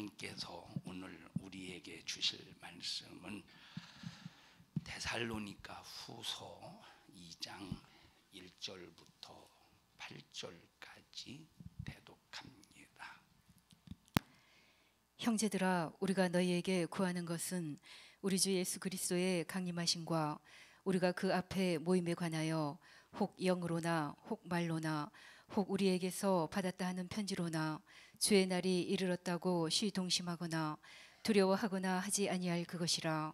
하나님께서 오늘 우리에게 주실 말씀은 데살로니가 후서 2장 1절부터 8절까지 대독합니다. 형제들아, 우리가 너희에게 구하는 것은 우리 주 예수 그리스도의 강림하심과 우리가 그 앞에 모임에 관하여 혹 영으로나 혹 말로나 혹 우리에게서 받았다 하는 편지로나 주의 날이 이르렀다고 시동심하거나 두려워하거나 하지 아니할 그것이라.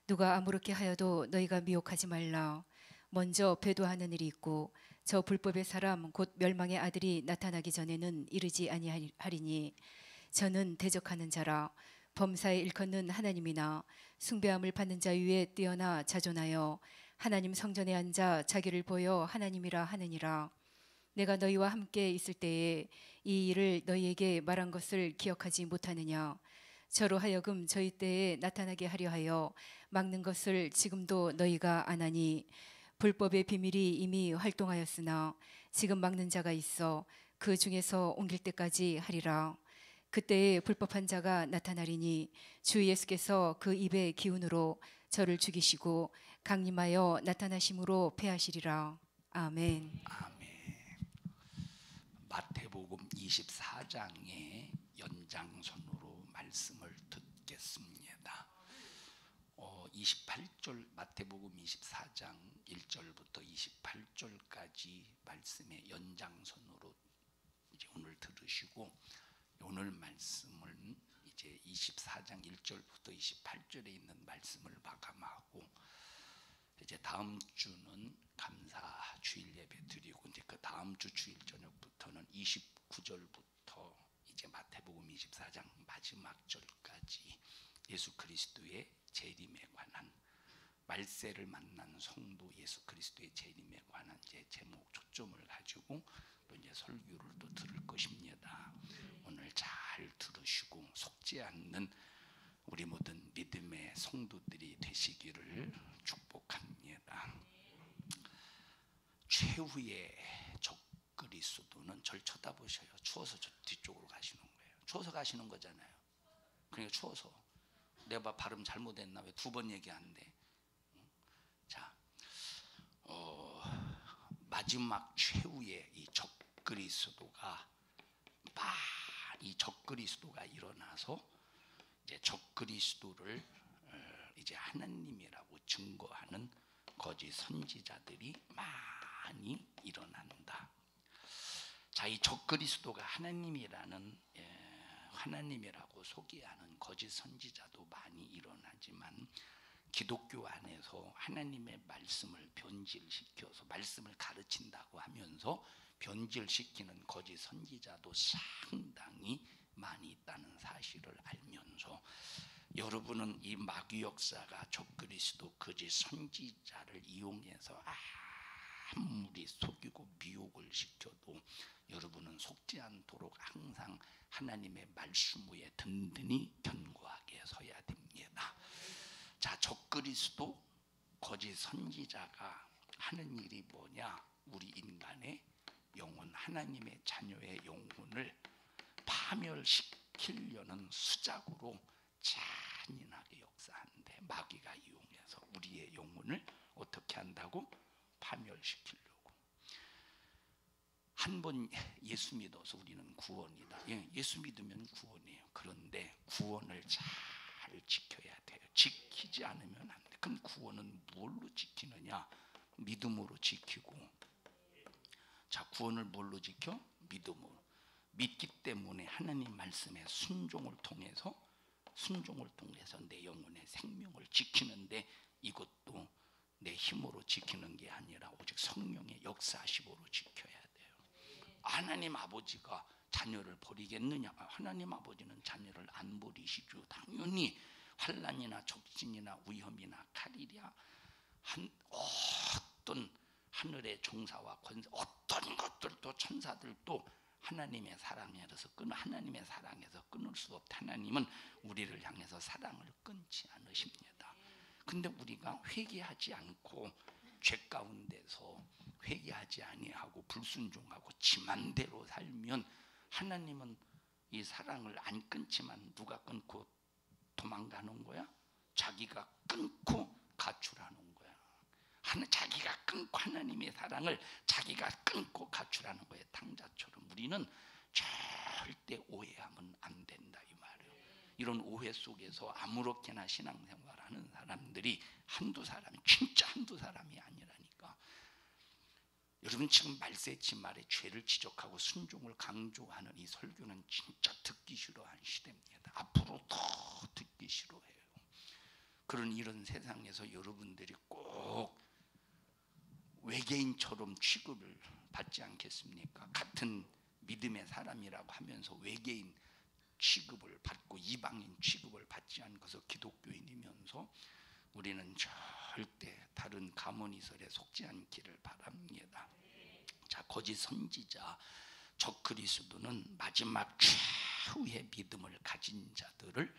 누가 아무렇게 하여도 너희가 미혹하지 말라. 먼저 배도하는 일이 있고 저 불법의 사람 곧 멸망의 아들이 나타나기 전에는 이르지 아니하리니 저는 대적하는 자라. 범사에 일컫는 하나님이나 숭배함을 받는 자 위에 뛰어나 자존하여 하나님 성전에 앉아 자기를 보여 하나님이라 하느니라. 내가 너희와 함께 있을 때에 이 일을 너희에게 말한 것을 기억하지 못하느냐. 저로 하여금 저희 때에 나타나게 하려 하여 막는 것을 지금도 너희가 안 하니 불법의 비밀이 이미 활동하였으나 지금 막는 자가 있어 그 중에서 옮길 때까지 하리라. 그때에 불법한 자가 나타나리니 주 예수께서 그 입의 기운으로 저를 죽이시고 강림하여 나타나심으로 패하시리라. 아멘. 아멘. 마태복음 24장의 연장선으로 말씀을 듣겠습니다. 28절 마태복음 24장 1절부터 28절까지 말씀의 연장선으로 이제 오늘 들으시고, 오늘 말씀은 이제 24장 1절부터 28절에 있는 말씀을 마감하고 이제 다음 주는 감사 주일 예배 드리고, 이제 그 다음 주 주일 저녁부터는 29절부터 이제 마태복음 24장 마지막 절까지 예수 그리스도의 재림에 관한, 말세를 만난 성도 예수 그리스도의 재림에 관한 이제 제목 초점을 가지고 또 이제 설교를 또 들을 것입니다. 오늘 잘 들으시고 속지 않는 우리 모든 믿음의 성도들이 되시기를 축복합니다. 최후의 적그리스도는 절 쳐다보셔요. 추워서 저 뒤쪽으로 가시는 거예요. 추워서 가시는 거잖아요. 그러니까 추워서. 내가 발음 잘못했나? 왜 두 번 얘기하는데? 자, 마지막 최후의 이 적그리스도가 이 적그리스도가 일어나서 이제 적그리스도를 이제 하나님이라고 증거하는 거짓 선지자들이 많이 일어난다. 자, 이 적그리스도가 하나님이라고 소개하는 거짓 선지자도 많이 일어나지만, 기독교 안에서 하나님의 말씀을 변질시켜서 말씀을 가르친다고 하면서 변질시키는 거짓 선지자도 상당히 많이 있다는 사실을 알면서, 여러분은 이 마귀 역사가 적그리스도 거짓 선지자를 이용해서 아무리 속이고 미혹을 시켜도 여러분은 속지 않도록 항상 하나님의 말씀 위에 든든히 견고하게 서야 됩니다. 자, 적그리스도 거짓 선지자가 하는 일이 뭐냐? 우리 인간의 영혼, 하나님의 자녀의 영혼을 파멸시키려는 수작으로 잔인하게 역사하는데, 마귀가 이용해서 우리의 영혼을 어떻게 한다고? 파멸시키려고. 한 번 예수 믿어서 우리는 구원이다. 예수 믿으면 구원이에요. 그런데 구원을 잘 지켜야 돼요. 지키지 않으면 안 돼. 그럼 구원은 뭘로 지키느냐? 믿음으로 지키고. 자, 구원을 뭘로 지켜? 믿음으로. 믿기 때문에 하나님 말씀의 순종을 통해서 내 영혼의 생명을 지키는데, 이것도 내 힘으로 지키는 게 아니라 오직 성령의 역사하심으로 지켜야 돼요. 하나님 아버지가 자녀를 버리겠느냐? 하나님 아버지는 자녀를 안 버리시죠. 당연히 환난이나 적진이나 위험이나 칼이랴 어떤 하늘의 종사와 권세, 어떤 것들도 천사들도 하나님의 사랑에서 끊을 수 없다. 하나님은 우리를 향해서 사랑을 끊지 않으십니다. 근데 우리가 회개하지 않고 죄 가운데서 회개하지 아니하고 불순종하고 지 맘대로 살면 하나님은 이 사랑을 안 끊지만 누가 끊고 도망가는 거야? 자기가 끊고 가출하는 거야. 자기가 끊고 하나님의 사랑을 자기가 끊고 가출하는 거예요. 탕자처럼. 우리는 절대 오해하면 안 된다 이 말이에요. 이런 오해 속에서 아무렇게나 신앙생활하는 사람들이 한두 사람이, 진짜 한두 사람이 아니라니까. 여러분 지금 말세치 말에 죄를 지적하고 순종을 강조하는 이 설교는 진짜 듣기 싫어하는 시대입니다. 앞으로 더 듣기 싫어해요. 그런 이런 세상에서 여러분들이 꼭 외계인처럼 취급을 받지 않겠습니까? 같은 믿음의 사람이라고 하면서 외계인 취급을 받고 이방인 취급을 받지 않고서 기독교인이면서 우리는 절대 다른 가문이설에 속지 않기를 바랍니다. 자, 거짓 선지자 적그리스도는 마지막 최후의 믿음을 가진 자들을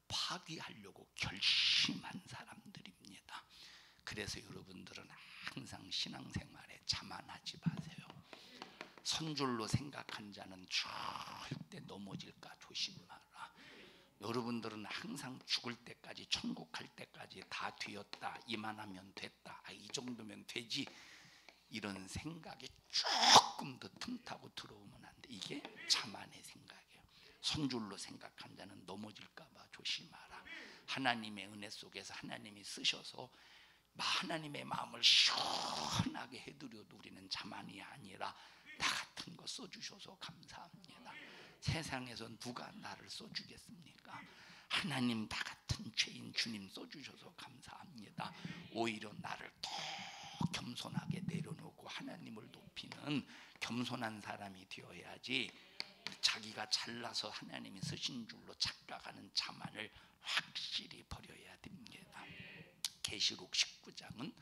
파괴하려고 결심한 사람들입니다. 그래서 여러분들은 항상 신앙생활에 자만하지 마세요. 선줄로 생각한 자는 절대 넘어질까 조심하라. 여러분들은 항상 죽을 때까지, 천국 갈 때까지 다 되었다, 이만하면 됐다, 이 정도면 되지, 이런 생각이 조금 더 틈타고 들어오면 안 돼. 이게 자만의 생각이에요. 선줄로 생각한 자는 넘어질까 봐 조심하라. 하나님의 은혜 속에서 하나님이 쓰셔서 하나님의 마음을 시원하게 해드려도 우리는 자만이 아니라 나 같은 거 써주셔서 감사합니다. 세상에서 누가 나를 써주겠습니까? 하나님, 나 같은 죄인 주님 써주셔서 감사합니다. 오히려 나를 더 겸손하게 내려놓고 하나님을 높이는 겸손한 사람이 되어야지, 자기가 잘나서 하나님이 쓰신 줄로 착각하는 자만을 확실히 버려야 됩니다. 계시록 19장은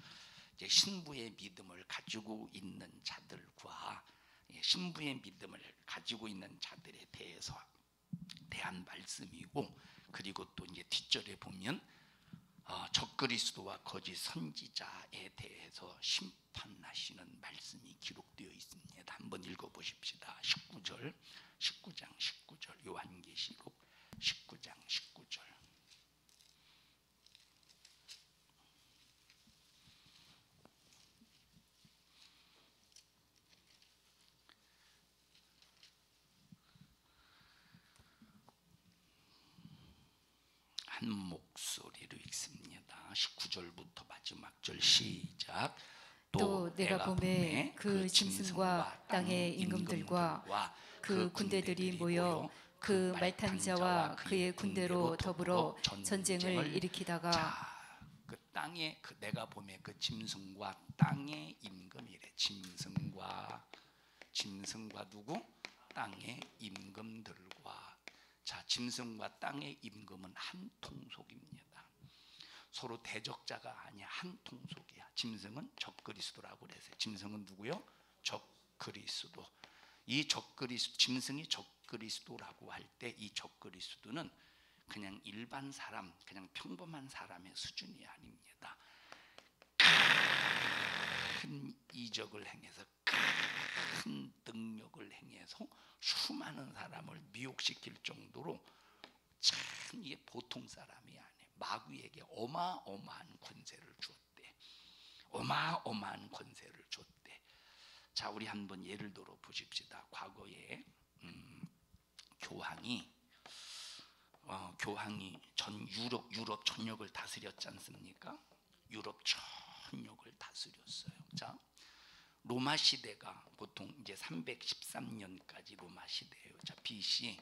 이제 신부의 믿음을 가지고 있는 자들과 신부의 믿음을 가지고 있는 자들에 대한 말씀이고, 그리고 또 이제 뒷절에 보면 적그리스도와 거짓 선지자에 대해서 심판하시는 말씀이 기록되어 있습니다. 한번 읽어보십시다. 19장 19절 요한계시록 19장 19절. 한 목소리로 읽습니다. 19절부터 마지막 절 시작. 또 내가 보매 그 짐승과 땅의 임금들과 그 군대들이 모여 그 말탄 자와 그의 군대로 더불어 전쟁을 일으키다가, 그 땅에 내가 보매 그 짐승과 땅의 임금이래. 짐승과 누구? 땅의 임금들과. 자, 짐승과 땅의 임금은 한 통속입니다. 서로 대적자가 아니야. 한 통속이야. 짐승은 적그리스도라고 그랬어요. 짐승은 누구요? 적그리스도. 짐승이 적그리스도라고 할 때 이 적그리스도는 그냥 일반 사람, 그냥 평범한 사람의 수준이 아닙니다. 큰 이적을 행해서, 큰 능력을 행해서 수많은 사람을 미혹시킬 정도로, 참 이게 보통 사람이 아니에요. 마귀에게 어마어마한 권세를 주었대. 어마어마한 권세를 줬대. 자, 우리 한번 예를 들어 보십시다. 과거에 교황이 전 유럽 전역을 다스렸지 않습니까? 유럽 전역을 다스렸어요. 자, 로마 시대가 보통 이제 313년까지 로마 시대예요. 자, BC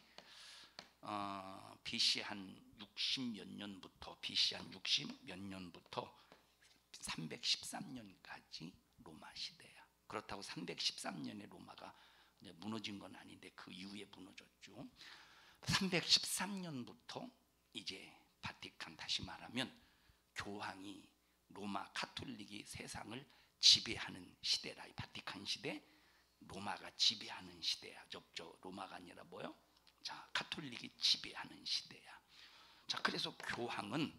한 60몇 년부터, BC 한 60몇 년부터 313년까지 로마 시대야. 그렇다고 313년에 로마가 이제 무너진 건 아닌데 그 이후에 무너졌죠. 313년부터 이제 바티칸, 다시 말하면 교황이, 로마 카톨릭이 세상을 지배하는 시대라. 바티칸 시대, 로마가 지배하는 시대야. 로마가 아니라 뭐요? 자, 카톨릭이 지배하는 시대야. 자, 그래서 교황은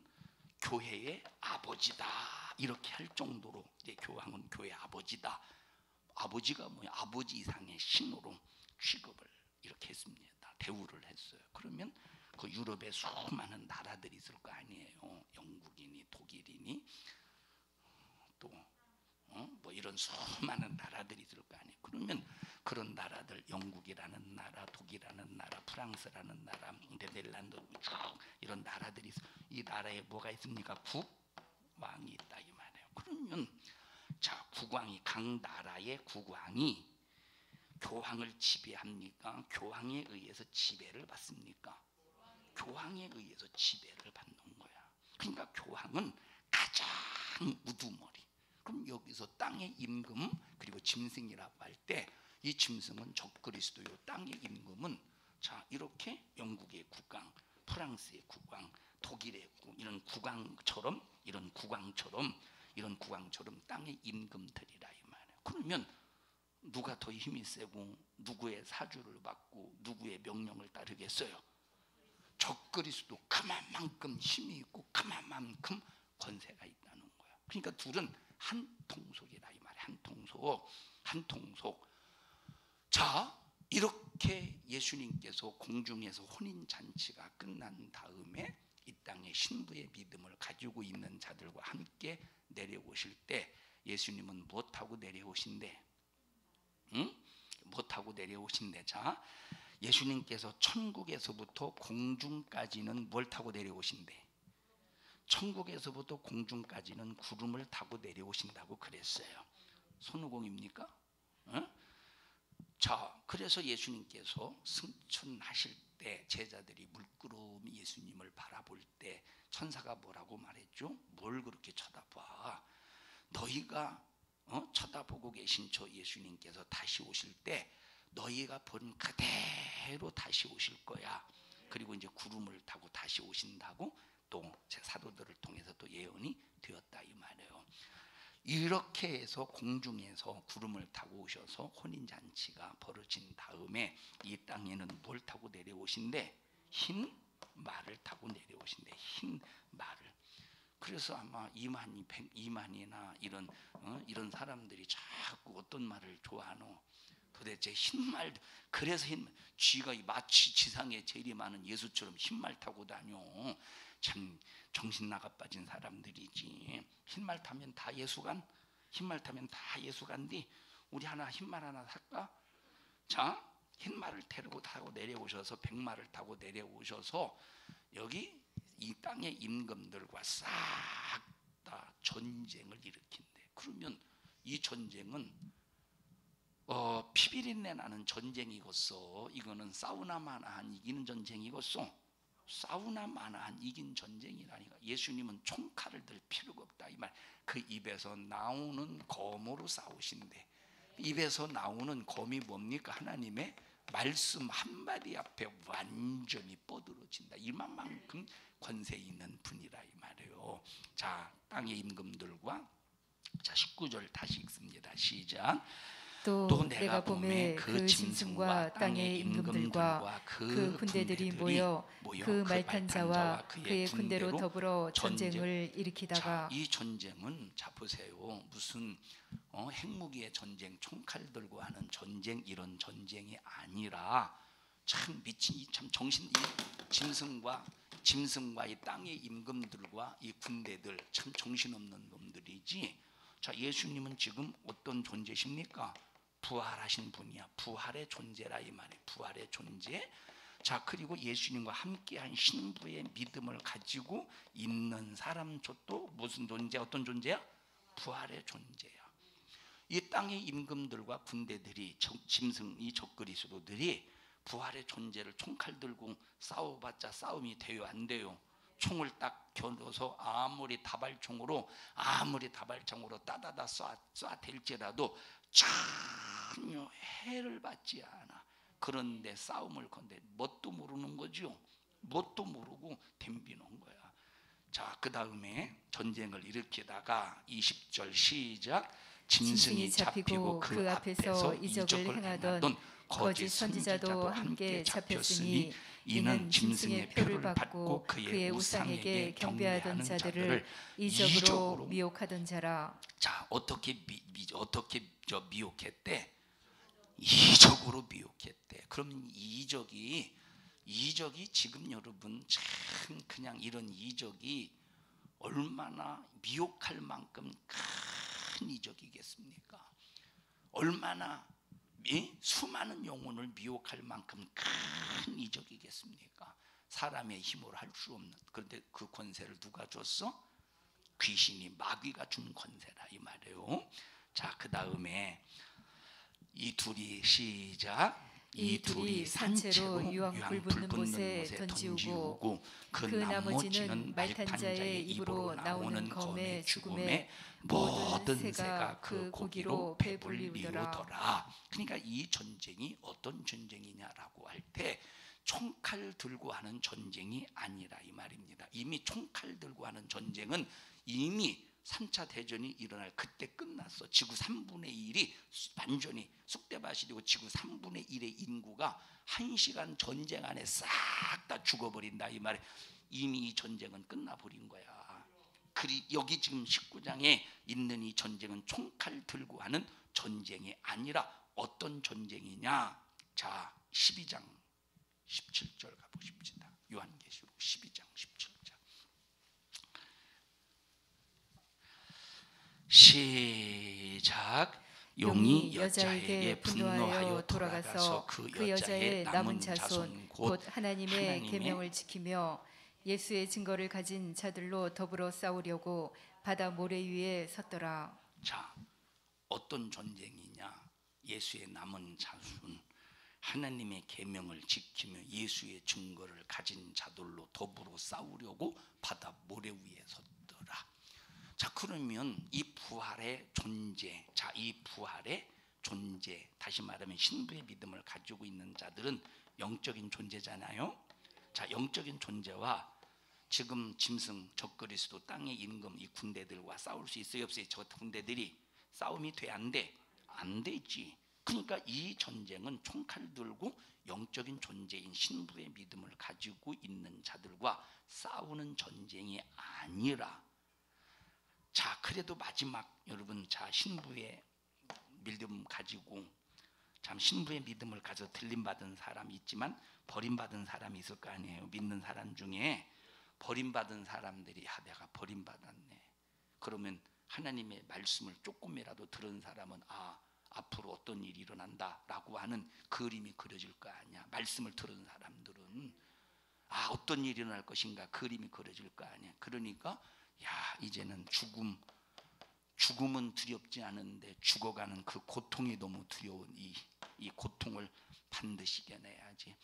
교회의 아버지다 이렇게 할 정도로, 이제 교황은 교회 아버지다. 아버지가 뭐야? 아버지 이상의 신으로 취급을 이렇게 했습니다. 대우를 했어요. 그러면 그 유럽에 수많은 나라들이 있을 거 아니에요. 영국이니 독일이니 또 뭐 이런 수많은 나라들이 있을 거 아니에요. 그러면 그런 나라들, 영국이라는 나라, 독일이라는 나라, 프랑스라는 나라, 네덜란드 쭉 이런 나라들이 있어요. 이 나라에 뭐가 있습니까? 국왕이 있다 이 말이에요. 그러면 자, 국왕이 각 나라의 국왕이 교황을 지배합니까? 교황에 의해서 지배를 받습니까? 교황에 의해서 지배를 받는 거야. 그러니까 교황은 가장 우두머리. 그럼 여기서 땅의 임금 그리고 짐승이라고 할 때 이 짐승은 적그리스도요. 땅의 임금은 자 이렇게 영국의 국왕, 프랑스의 국왕, 독일의 이런 국왕처럼 땅의 임금들이라 이 말이에요. 그러면 누가 더 힘이 세고 누구의 사주를 받고 누구의 명령을 따르겠어요? 적그리스도 그만큼 힘이 있고 그만큼 권세가 있다는 거야. 그러니까 둘은 한 통속이라 이 말이야. 한 통속. 자, 이렇게 예수님께서 공중에서 혼인 잔치가 끝난 다음에 이 땅에 신부의 믿음을 가지고 있는 자들과 함께 내려오실 때 예수님은 뭐 타고 내려오신대? 뭐 타고 내려오신대? 자, 예수님께서 천국에서부터 공중까지는 뭘 타고 내려오신대? 천국에서부터 공중까지는 구름을 타고 내려오신다고 그랬어요. 손오공입니까? 자, 그래서 예수님께서 승천하실 때 제자들이 물끄러미 예수님을 바라볼 때 천사가 뭐라고 말했죠? 뭘 그렇게 쳐다봐? 너희가 쳐다보고 계신 저 예수님께서 다시 오실 때 너희가 본 그대로 다시 오실 거야. 그리고 이제 구름을 타고 다시 오신다고 또 제 사도들을 통해서 또 예언이 되었다 이 말이에요. 이렇게 해서 공중에서 구름을 타고 오셔서 혼인잔치가 벌어진 다음에 이 땅에는 뭘 타고 내려오신대? 흰 말을 타고 내려오신대. 흰 말을. 그래서 아마 이만이나 이런 사람들이 자꾸 어떤 말을 좋아하노? 도대체 흰말. 그래서 쥐가 마치 지상에 제일 많은 예수처럼 흰말 타고 다녀. 참 정신 나가 빠진 사람들이지. 흰말 타면 다 예수간? 흰말 타면 다 예수간디? 우리 흰말 하나 살까? 자, 흰말을 타고 내려오셔서 백마를 타고 내려오셔서 여기 이 땅의 임금들과 싹 다 전쟁을 일으킨대. 그러면 이 전쟁은 피비린내 나는 전쟁이겠어. 이거는 싸우나마나한 이기는 전쟁이겠어. 싸우나마나한 이긴 전쟁이라니까. 예수님은 총칼을 들 필요가 없다 이 말. 그 입에서 나오는 검으로 싸우신대. 입에서 나오는 검이 뭡니까? 하나님의 말씀 한마디 앞에 완전히 뻗어진다. 이만큼 권세 있는 분이라 이 말이에요. 자, 땅의 임금들과 자 19절 다시 읽습니다. 시작. 또 내가 봄에 그 짐승과 땅의 임금들과 그 군대들이 모여 그 말탄 자와 그의 군대로 더불어 전쟁을 일으키다가. 자, 이 전쟁은 자 보세요. 무슨 핵무기의 전쟁, 총칼 들고 하는 전쟁 이런 전쟁이 아니라 참 미친 참 정신 이 짐승과 이 땅의 임금들과 이 군대들 참 정신없는 놈들이지. 자, 예수님은 지금 어떤 존재십니까? 부활하신 분이야. 부활의 존재라 이 말이에요. 부활의 존재. 자, 그리고 예수님과 함께한 신부의 믿음을 가지고 있는 사람 또 무슨 존재? 어떤 존재야? 부활의 존재야. 이 땅의 임금들과 군대들이 짐승 이 적그리스도들이 부활의 존재를 총칼 들고 싸워봤자 싸움이 돼요? 안 돼요? 총을 딱 겨눠서 아무리 다발총으로 따다다 쏴댈지라도 전혀 해를 받지 않아. 그런데 싸움을 건데 뭣도 모르는 거죠. 뭣도 모르고 덤비는 거야. 자, 그 다음에 전쟁을 일으키다가 20절 시작. 짐승이 잡히고 그 앞에서 이적을 행하던 거짓 선지자도 함께 잡혔으니 이는 짐승의 표를 받고 그의 우상에게 경배하던 자들을 이적으로 미혹하던 자라. 자, 어떻게 미혹했대? 이적으로 미혹했대. 그럼 이적이 지금 여러분 참 그냥 이런 이적이 얼마나 미혹할 만큼 큰 이적이겠습니까? 얼마나 수많은 영혼을 미혹할 만큼 큰 이적이겠습니까? 사람의 힘으로 할 수 없는. 그런데 그 권세를 누가 줬어? 귀신이, 마귀가 준 권세라 이 말이에요. 자, 그 다음에 이 둘이 시작. 이 둘이 산채로 유황 불 붙는 못에 던지우고 그 나머지는 말탄 자의 입으로 나오는 검의 죽음에 모든 새가 그 고기로 배불리우더라. 그러니까 이 전쟁이 어떤 전쟁이냐라고 할 때 총칼 들고 하는 전쟁이 아니라 이 말입니다. 이미 총칼 들고 하는 전쟁은 이미 3차 대전이 일어날 그때 끝났어. 지구 3분의 1이 완전히 쑥대밭이 되고 지구 3분의 1의 인구가 1시간 전쟁 안에 싹 다 죽어버린다 이 말에. 이미 이 전쟁은 끝나버린 거야. 여기 지금 19장에 있는 이 전쟁은 총칼 들고 하는 전쟁이 아니라 어떤 전쟁이냐. 자, 12장 17절 가보십시다. 요한계시록 12장 17절 시작. 용이 여자에게 분노하여 돌아가서 그 여자의 남은 자손 곧 하나님의 계명을 지키며 예수의 증거를 가진 자들로 더불어 싸우려고 바다 모래 위에 섰더라. 자, 어떤 전쟁이냐. 예수의 남은 자손, 하나님의 계명을 지키며 예수의 증거를 가진 자들로 더불어 싸우려고 바다 모래 위에 섰더라. 자, 그러면 이 부활의 존재, 자, 이 부활의 존재, 다시 말하면 신부의 믿음을 가지고 있는 자들은 영적인 존재잖아요. 자, 영적인 존재와 지금 짐승, 적그리스도, 땅의 임금 이 군대들과 싸울 수 있어요, 없어요? 저 군대들이 싸움이 돼, 안 돼? 안 되지. 그러니까 이 전쟁은 총칼 들고 영적인 존재인 신부의 믿음을 가지고 있는 자들과 싸우는 전쟁이 아니라, 자, 그래도 마지막 여러분, 자, 신부의 믿음 가지고, 참 신부의 믿음을 가져 들림받은 사람이 있지만 버림받은 사람이 있을 거 아니에요. 믿는 사람 중에 버림받은 사람들이, 내가 버림받았네. 그러면 하나님의 말씀을 조금이라도 들은 사람은 앞으로 어떤 일이 일어난다라고 하는 그림이 그려질 거 아니야. 말씀을 들은 사람들은 어떤 일이 일어날 것인가 그림이 그려질 거 아니야. 그러니까 이제는 죽음은 두렵지 않은데 죽어가는 그 고통이 너무 두려운 이 고통을 반드시 이겨내야지.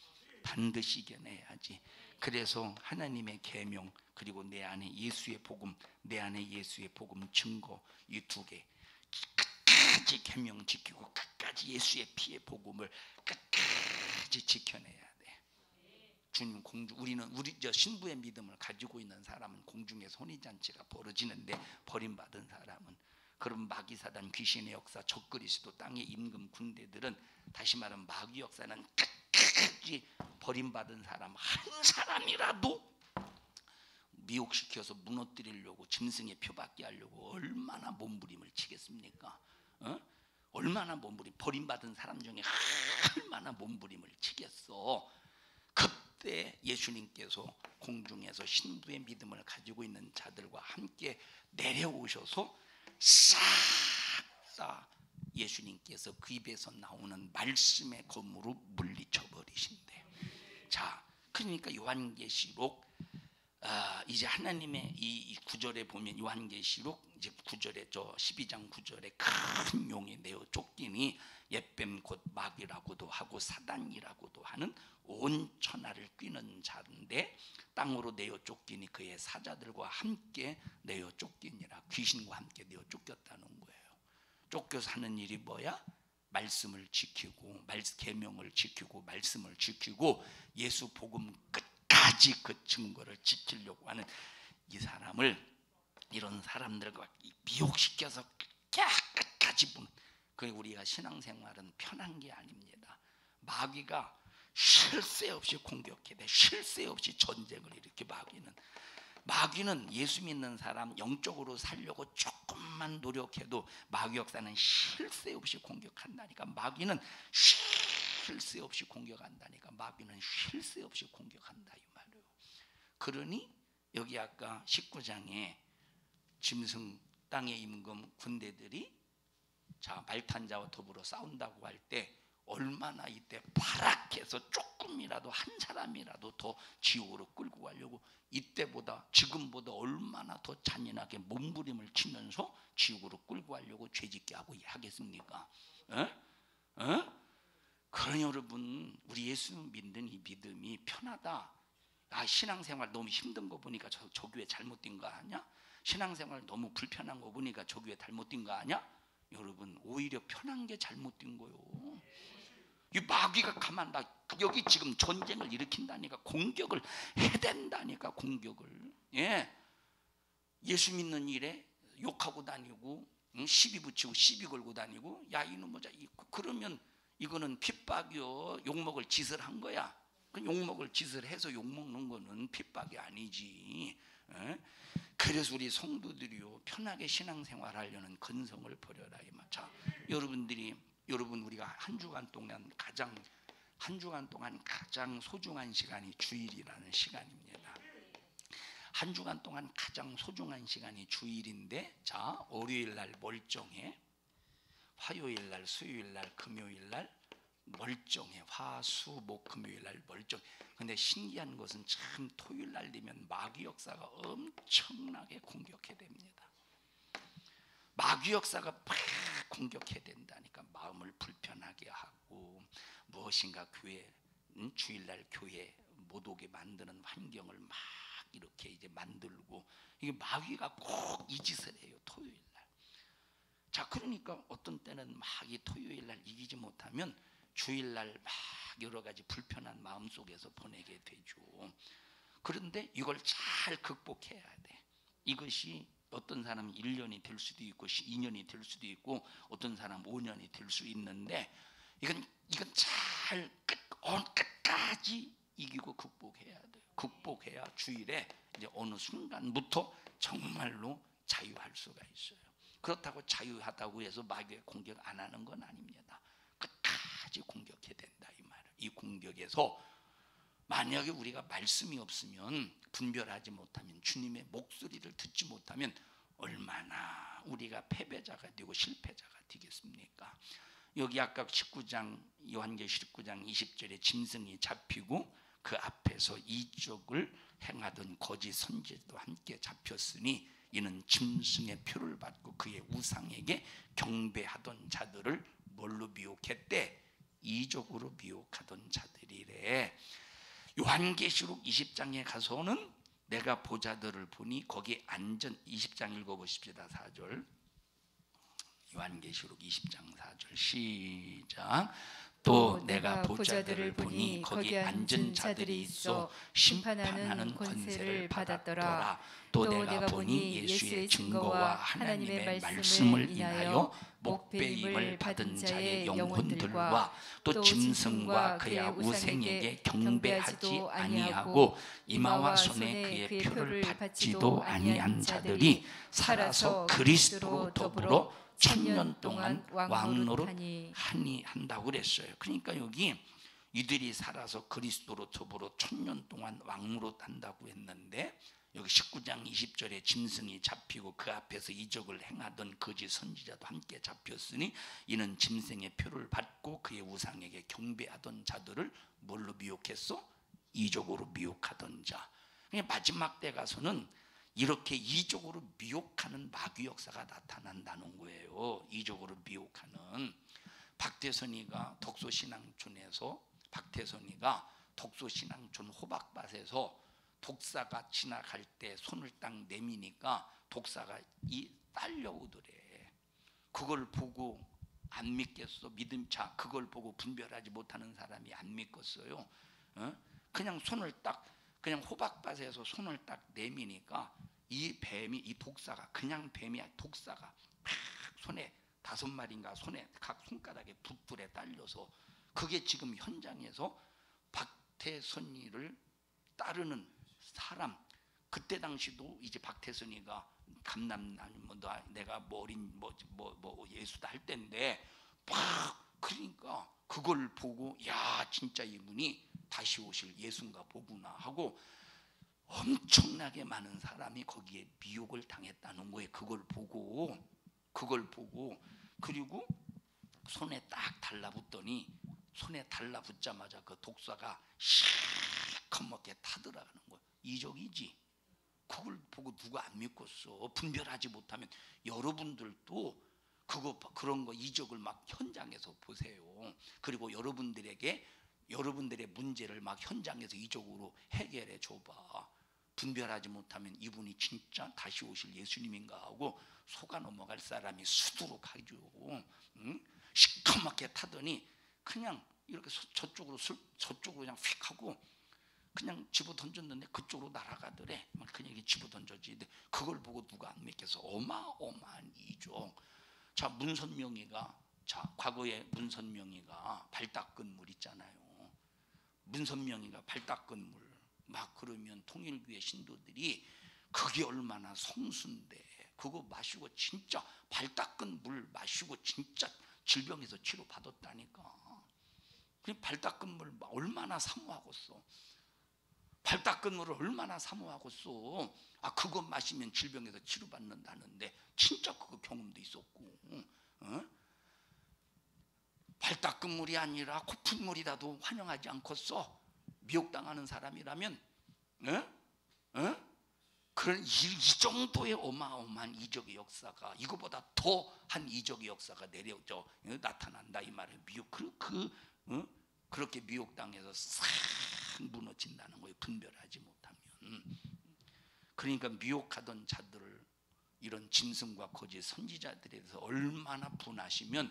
반드시 이겨내야지. 그래서 하나님의 계명, 그리고 내 안에 예수의 복음, 내 안에 예수의 복음 증거, 이 두 개 끝까지 계명 지키고 끝까지 예수의 피의 복음을 끝까지 지켜내야 돼. 주님 우리 저 신부의 믿음을 가지고 있는 사람은 공중에서 혼인잔치가 벌어지는데, 버림받은 사람은, 그럼 마귀사단, 귀신의 역사, 적그리스도, 땅의 임금, 군대들은, 다시 말하면 마귀 역사는 끝까지 버림받은 사람 한 사람이라도 미혹시켜서 무너뜨리려고, 짐승의 표받게 하려고 얼마나 몸부림을 치겠습니까? 얼마나 버림받은 사람 중에 얼마나 몸부림을 치겠어. 그때 예수님께서 공중에서 신부의 믿음을 가지고 있는 자들과 함께 내려오셔서 싹 다 예수님께서 그 입에서 나오는 말씀의 검으로 물리쳐 버리신대. 자, 그러니까 요한계시록 이제 하나님의 이 구절에 보면, 요한계시록 이제 9절에, 저 12장 9절에 큰 용이 내어 쫓기니 옛뱀 곧 마귀라고도 하고 사단이라고도 하는 온 천하를 뀌는 자인데, 땅으로 내어 쫓기니 그의 사자들과 함께 내어 쫓기니라. 귀신과 함께 내어 쫓겼다는 거예요. 쫓겨서 하는 일이 뭐야? 말씀을 지키고, 계명을 지키고, 말씀을 지키고, 예수 복음 끝까지 그 증거를 지키려고 하는 이 사람을, 이런 사람들과 미혹시켜서 끝까지 본. 그 우리가 신앙생활은 편한 게 아닙니다. 마귀가 쉴 새 없이 공격해 돼. 쉴 새 없이 전쟁을 일으켜. 마귀는 예수 믿는 사람 영적으로 살려고 조금만 노력해도 마귀 역사는 쉴 새 없이 공격한다니까. 마귀는 쉴 쉴 새 없이 공격한다니까. 마귀는 쉴 새 없이 공격한다 이 말이에요. 그러니 여기 아까 19장에 짐승 땅의 임금 군대들이 자 말탄 자와 더불어 싸운다고 할 때 얼마나 이때 발악해서 조금이라도 한 사람이라도 더 지옥으로 끌고 가려고 이때보다 지금보다 얼마나 더 잔인하게 몸부림을 치면서 지옥으로 끌고 가려고 죄짓게 하고 하겠습니까? 그러니 여러분 우리 예수 믿는 이 믿음이 편하다. 아, 신앙생활 너무 힘든 거 보니까 저 교회 잘못된 거 아니야? 신앙생활 너무 불편한 거 보니까 저 교회 잘못된 거 아니야? 여러분 오히려 편한 게 잘못된 거요. 이 마귀가 가만 나 여기 지금 전쟁을 일으킨다니까. 공격을 해댄다니까. 공격을. 예수 믿는 일에 욕하고 다니고 시비 붙이고 시비 걸고 다니고 야 이놈 뭐자 그러면 이거는 핍박이요. 욕먹을 짓을 한 거야. 그 욕먹을 짓을 해서 욕먹는 거는 핍박이 아니지. 그래서 우리 성도들이요 편하게 신앙생활하려는 근성을 버려라 이 말. 자, 여러분 우리가 한 주간 동안 가장 소중한 시간이 주일이라는 시간입니다. 한 주간 동안 가장 소중한 시간이 주일인데, 자 월요일 날 멀쩡해, 화요일 날, 수요일 날, 금요일 날 멀쩡해. 화, 수, 목, 금요일 날 멀쩡해. 근데 신기한 것은 참 토요일 날 되면 마귀 역사가 엄청나게 공격해 됩니다. 마귀 역사가 막 공격해 된다니까. 마음을 불편하게 하고 무엇인가 교회 주일날 교회 못 오게 만드는 환경을 막 이렇게 이제 만들고, 이게 마귀가 꼭 이 짓을 해요 토요일 날. 자, 그러니까 어떤 때는 막 이 토요일 날 이기지 못하면 주일날 막 여러 가지 불편한 마음 속에서 보내게 되죠. 그런데 이걸 잘 극복해야 돼. 이것이 어떤 사람은 1년이 될 수도 있고 2년이 될 수도 있고 어떤 사람은 5년이 될 수 있는데 이건 잘 끝까지 이기고 극복해야 돼요. 극복해야 주일에 이제 어느 순간부터 정말로 자유할 수가 있어요. 그렇다고 자유하다고 해서 마귀가 공격 안 하는 건 아닙니다. 끝까지 공격해야 된다 이 말이에요. 이 공격에서 만약에 우리가 말씀이 없으면, 분별하지 못하면, 주님의 목소리를 듣지 못하면 얼마나 우리가 패배자가 되고 실패자가 되겠습니까? 여기 아까 19장 요한계시록 19장 20절에 짐승이 잡히고 그 앞에서 이적을 행하던 거짓 선지자도 함께 잡혔으니 이는 짐승의 표를 받고 그의 우상에게 경배하던 자들을 뭘로 미혹했대? 이적으로 미혹하던 자들이래. 요한계시록 20장에 가서는 내가 보자들을 보니 거기에 앉은, 20장 읽어보십시다. 4절. 요한계시록 20장 4절 시작. 또 내가 보자들을 보니 거기 앉은 자들이 있어 심판하는 권세를 받았더라. 또 내가 보니 예수의 증거와 하나님의 말씀을 인하여 목배임을 받은 자의 영혼들과 또 짐승과 그의 우상에게 경배하지 아니하고 이마와 손에 그의 표를 받지도 아니한 자들이 살아서 그리스도로 더불어 1000년 동안 왕노릇하니 한다고 그랬어요. 그러니까 여기 이들이 살아서 그리스도로 더불어 1000년 동안 왕노릇한다고 했는데, 여기 19장 20절에 짐승이 잡히고 그 앞에서 이적을 행하던 거짓 선지자도 함께 잡혔으니 이는 짐승의 표를 받고 그의 우상에게 경배하던 자들을 뭘로 미혹했어? 이적으로 미혹하던 자. 그러니까 마지막 때 가서는 이렇게 이적으로 미혹하는 마귀 역사가 나타난다는 거예요. 이적으로 미혹하는. 박태선이가 덕소신앙촌에서, 박태선이가 덕소신앙촌 호박밭에서 독사가 지나갈 때 손을 딱 내미니까 독사가 딸려오더래. 그걸 보고 안 믿겠어. 믿음차 그걸 보고 분별하지 못하는 사람이 안 믿겠어요. 그냥 손을 딱, 그냥 호박밭에서 손을 딱 내미니까 이 뱀이, 이 독사가, 그냥 뱀이야, 독사가 막 손에 5마리인가 손에 각 손가락에 붓불에 딸려서, 그게 지금 현장에서 박태선이를 따르는 사람, 그때 당시도 이제 박태선이가 감남 내가 뭐 어린 예수다 할 때인데 막 그러니까 그걸 보고 야 진짜 이분이 다시 오실 예수인가 보구나 하고 엄청나게 많은 사람이 거기에 미혹을 당했다는 거예요. 그걸 보고 그리고 손에 딱 달라붙더니 손에 달라붙자마자 그 독사가 시커멓게 타들어가는 거예요. 이적이지. 그걸 보고 누가 안 믿겠어. 분별하지 못하면 여러분들도 그런 거 이적을 막 현장에서 보세요. 그리고 여러분들의 문제를 막 현장에서 이적으로 해결해 줘봐. 분별하지 못하면 이분이 진짜 다시 오실 예수님인가 하고 속아 넘어갈 사람이 수두룩하죠. 시커멓게 타더니 그냥 이렇게 저쪽으로 그냥 휙 하고 그냥 집어 던졌는데 그쪽으로 날아가더래. 그냥 이렇게 집어 던져지. 그걸 보고 누가 안 믿겠어. 어마어마한 이적. 자, 과거에 문선명이가 발 닦은 물 있잖아요. 문선명이가 발 닦은 물 막 그러면 통일교회 신도들이 그게 얼마나 성수인데 그거 마시고 진짜 발 닦은 물 마시고 진짜 질병에서 치료 받았다니까. 발 닦은 물 얼마나 사모하겠어. 발 닦은 물을 얼마나 사모하겠어. 그거 마시면 질병에서 치료받는다는데 진짜 그거 경험도 있었고. 발 닦은 물이 아니라 코푼 물이라도 환영하지 않겠어. 미혹당하는 사람이라면 그런 이 정도의 어마어마한 이적의 역사가 이거보다 더한 이적의 역사가 나타난다 이 말이에요. 그렇게 미혹당해서 싹 무너진다는 거예요. 분별하지 못하면. 그러니까 미혹하던 자들을 이런 짐승과 거짓 선지자들에 대해서 얼마나 분하시면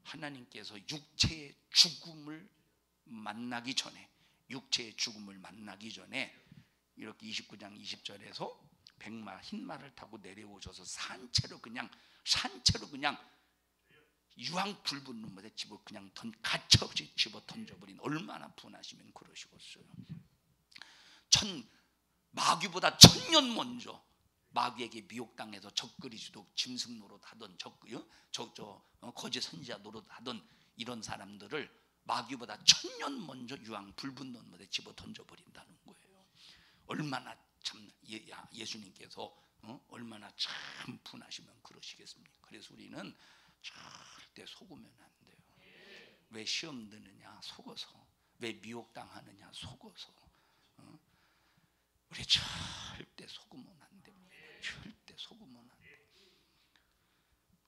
하나님께서 육체의 죽음을 만나기 전에 이렇게 29장 20절에서 백마 흰마를 타고 내려오셔서 산채로 그냥 유황 불붙는 것에 그냥 가차없이 집어 던져버린 얼마나 분하시면 그러시겠어요. 마귀보다 1000년 먼저 마귀에게 미혹당해서 적그리스도 짐승 노릇하던 거짓 선지자 노릇하던 이런 사람들을 마귀보다 1000년 먼저 유황 불붙는 것에 집어 던져버린다는 거예요. 얼마나 참 예수님께서 얼마나 참 분하시면 그러시겠습니까? 그래서 우리는 절대 속으면 안 돼요. 왜 시험 드느냐 속어서, 왜 미혹당하느냐 속어서. 우리 절대 속으면 안 됩니다. 절대 속으면 안 돼요.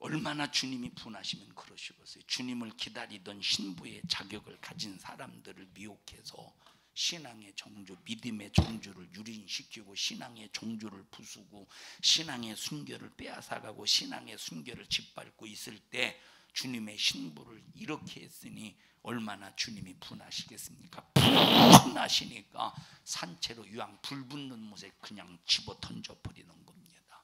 얼마나 주님이 분하시면 그러시겠어요. 주님을 기다리던 신부의 자격을 가진 사람들을 미혹해서 신앙의 정주, 믿음의 정주를 유린시키고 신앙의 정주를 부수고 신앙의 순결을 빼앗아가고 신앙의 순결을 짓밟고 있을 때 주님의 신부를 이렇게 했으니 얼마나 주님이 분하시겠습니까? 분하시니까 산채로 유황 불붙는 못에 그냥 집어 던져버리는 겁니다.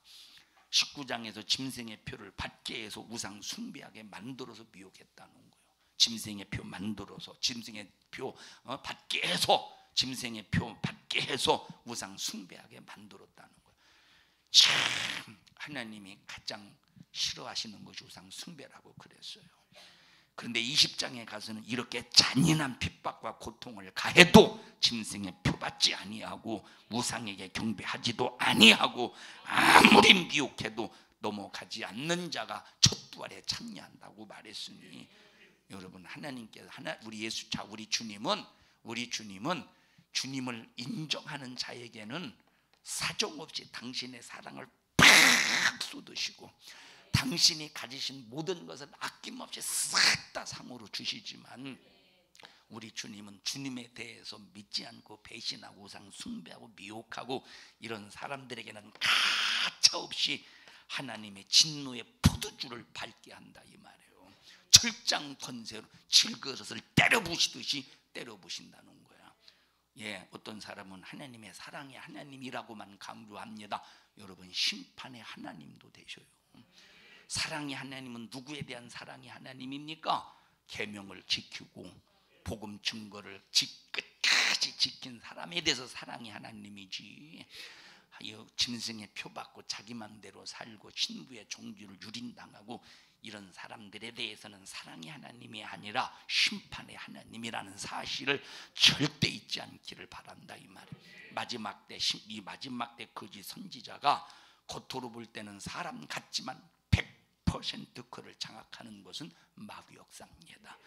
19장에서 짐승의 표를 받게 해서 우상 숭배하게 만들어서 미혹했다는 거예요. 짐승의 표 만들어서 짐승의 표 받게 해서 짐승의 표 받게 해서 우상 숭배하게 만들었다는 거예요. 참 하나님이 가장 싫어하시는 것이 우상 숭배라고 그랬어요. 그런데 20장에 가서는 이렇게 잔인한 핍박과 고통을 가해도 짐승의 표 받지 아니하고 우상에게 경배하지도 아니하고 아무리 미혹해도 넘어가지 않는 자가 첫 부활에 참여한다고 말했으니 여러분 하나님께서 우리 주님은 주님을 인정하는 자에게는 사정없이 당신의 사랑을 팍 쏟으시고 당신이 가지신 모든 것을 아낌없이 싹 다 상으로 주시지만 우리 주님은 주님에 대해서 믿지 않고 배신하고 우상 숭배하고 미혹하고 이런 사람들에게는 가차없이 하나님의 진노의 포도주를 밟게 한다 이 말이에요. 철장 권세로 질그릇을 때려부시듯이 때려부신다는 거야. 어떤 사람은 하나님의 사랑의 하나님이라고만 강조합니다. 여러분 심판의 하나님도 되셔요. 사랑의 하나님은 누구에 대한 사랑의 하나님입니까? 계명을 지키고 복음 증거를 끝까지 지킨 사람에 대해서 사랑의 하나님이지. 짐승의 표 받고 자기 맘대로 살고 신부의 종주를 유린당하고 이런 사람들에 대해서는 사랑의 하나님이 아니라 심판의 하나님이라는 사실을 절대 잊지 않기를 바란다 이 말이에요. 마지막 때 이 마지막 때 거짓 선지자가 겉으로 볼 때는 사람 같지만 100% 그를 장악하는 것은 마귀 역사입니다.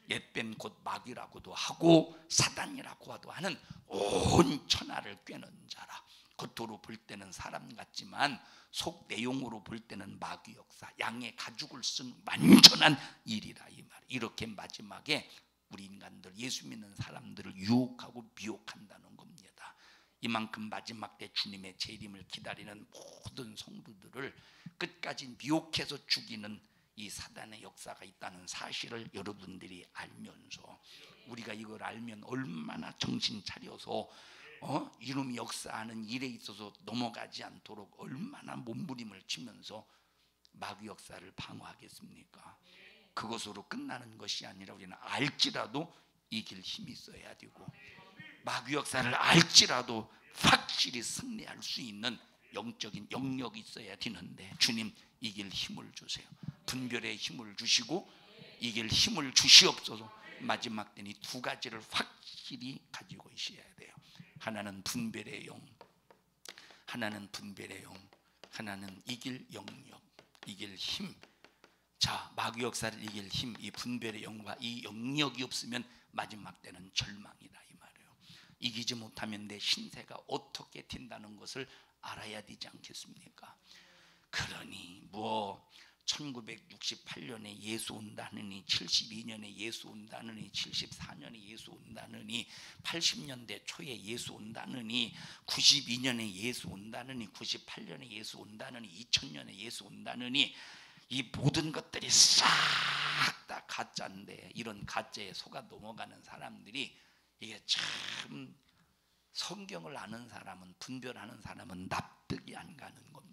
옛뱀 곧 마귀라고도 하고 사단이라고도 하는 온 천하를 꿰는 자라. 겉으로 볼 때는 사람 같지만 속 내용으로 볼 때는 마귀 역사, 양의 가죽을 쓴 완전한 일이라 이 말. 이렇게 마지막에 우리 인간들, 예수 믿는 사람들을 유혹하고 미혹한다는 겁니다. 이만큼 마지막 때 주님의 재림을 기다리는 모든 성도들을 끝까지 미혹해서 죽이는 이 사단의 역사가 있다는 사실을 여러분들이 알면서, 우리가 이걸 알면 얼마나 정신 차려서 이놈이 역사하는 일에 있어서 넘어가지 않도록 얼마나 몸부림을 치면서 마귀 역사를 방어하겠습니까? 그것으로 끝나는 것이 아니라 우리는 알지라도 이길 힘이 있어야 되고, 마귀 역사를 알지라도 확실히 승리할 수 있는 영적인 영역이 있어야 되는데, 주님 이길 힘을 주세요. 분별의 힘을 주시고 이길 힘을 주시옵소서. 마지막 때는 이 두 가지를 확실히 가지고 있어야 돼요. 하나는 분별의 영, 하나는 분별의 영, 하나는 이길 영역, 이길 힘. 자, 마귀 역사를 이길 힘, 이 분별의 영과 이 영역이 없으면 마지막 때는 절망이다 이 말이에요. 이기지 못하면 내 신세가 어떻게 된다는 것을 알아야 되지 않겠습니까? 그러니 1968년에 예수 온다느니, 72년에 예수 온다느니, 74년에 예수 온다느니, 80년대 초에 예수 온다느니, 92년에 예수 온다느니, 98년에 예수 온다느니, 2000년에 예수 온다느니, 이 모든 것들이 싹 다 가짜인데, 이런 가짜에 속아 넘어가는 사람들이, 이게 참 성경을 아는 사람은, 분별하는 사람은 납득이 안 가는 겁니다.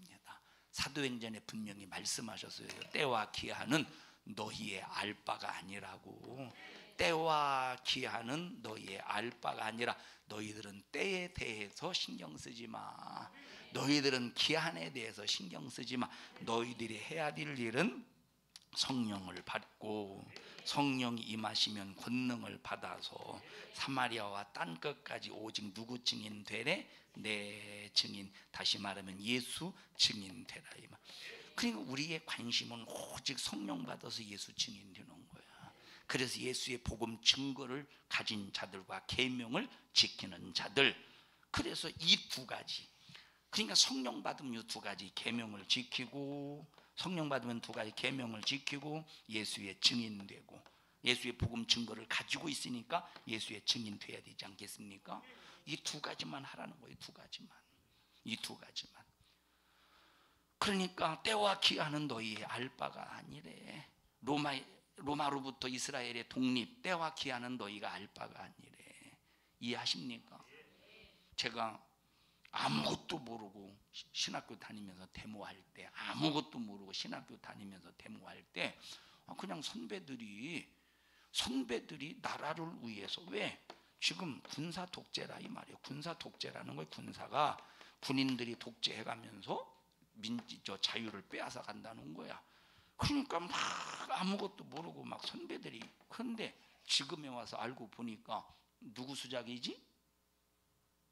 사도행전에 분명히 말씀하셨어요. 때와 기한은 너희의 알 바가 아니라고. 때와 기한은 너희의 알 바가 아니라, 너희들은 때에 대해서 신경 쓰지 마. 너희들은 기한에 대해서 신경 쓰지 마. 너희들이 해야 될 일은 성령을 받고, 성령이 임하시면 권능을 받아서 사마리아와 딴 끝까지 오직 누구 증인 되래? 내 증인. 다시 말하면 예수 증인 되라 이 말. 그러니까 우리의 관심은 오직 성령 받아서 예수 증인 되는 거야. 그래서 예수의 복음 증거를 가진 자들과 계명을 지키는 자들. 그래서 이 두 가지, 그러니까 성령 받으면 이 두 가지 계명을 지키고, 성령 받으면 두 가지 계명을 지키고 예수의 증인 되고, 예수의 복음 증거를 가지고 있으니까 예수의 증인 돼야 되지 않겠습니까? 이 두 가지만 하라는 거예요. 두 가지만. 이 두 가지만. 그러니까 때와 기한은 너희의 알 바가 아니래. 로마로부터 이스라엘의 독립, 때와 기한은 너희가 알 바가 아니래. 이해하십니까? 제가 아무것도 모르고 신학교 다니면서 데모할 때, 아무것도 모르고 신학교 다니면서 데모할 때, 그냥 선배들이 나라를 위해서, 왜? 지금 군사 독재라 이 말이에요. 군사 독재라는 거예요. 군사가 군인들이 독재해가면서 자유를 빼앗아 간다는 거야. 그러니까 막 아무것도 모르고 막 선배들이, 그런데 지금에 와서 알고 보니까 누구 수작이지?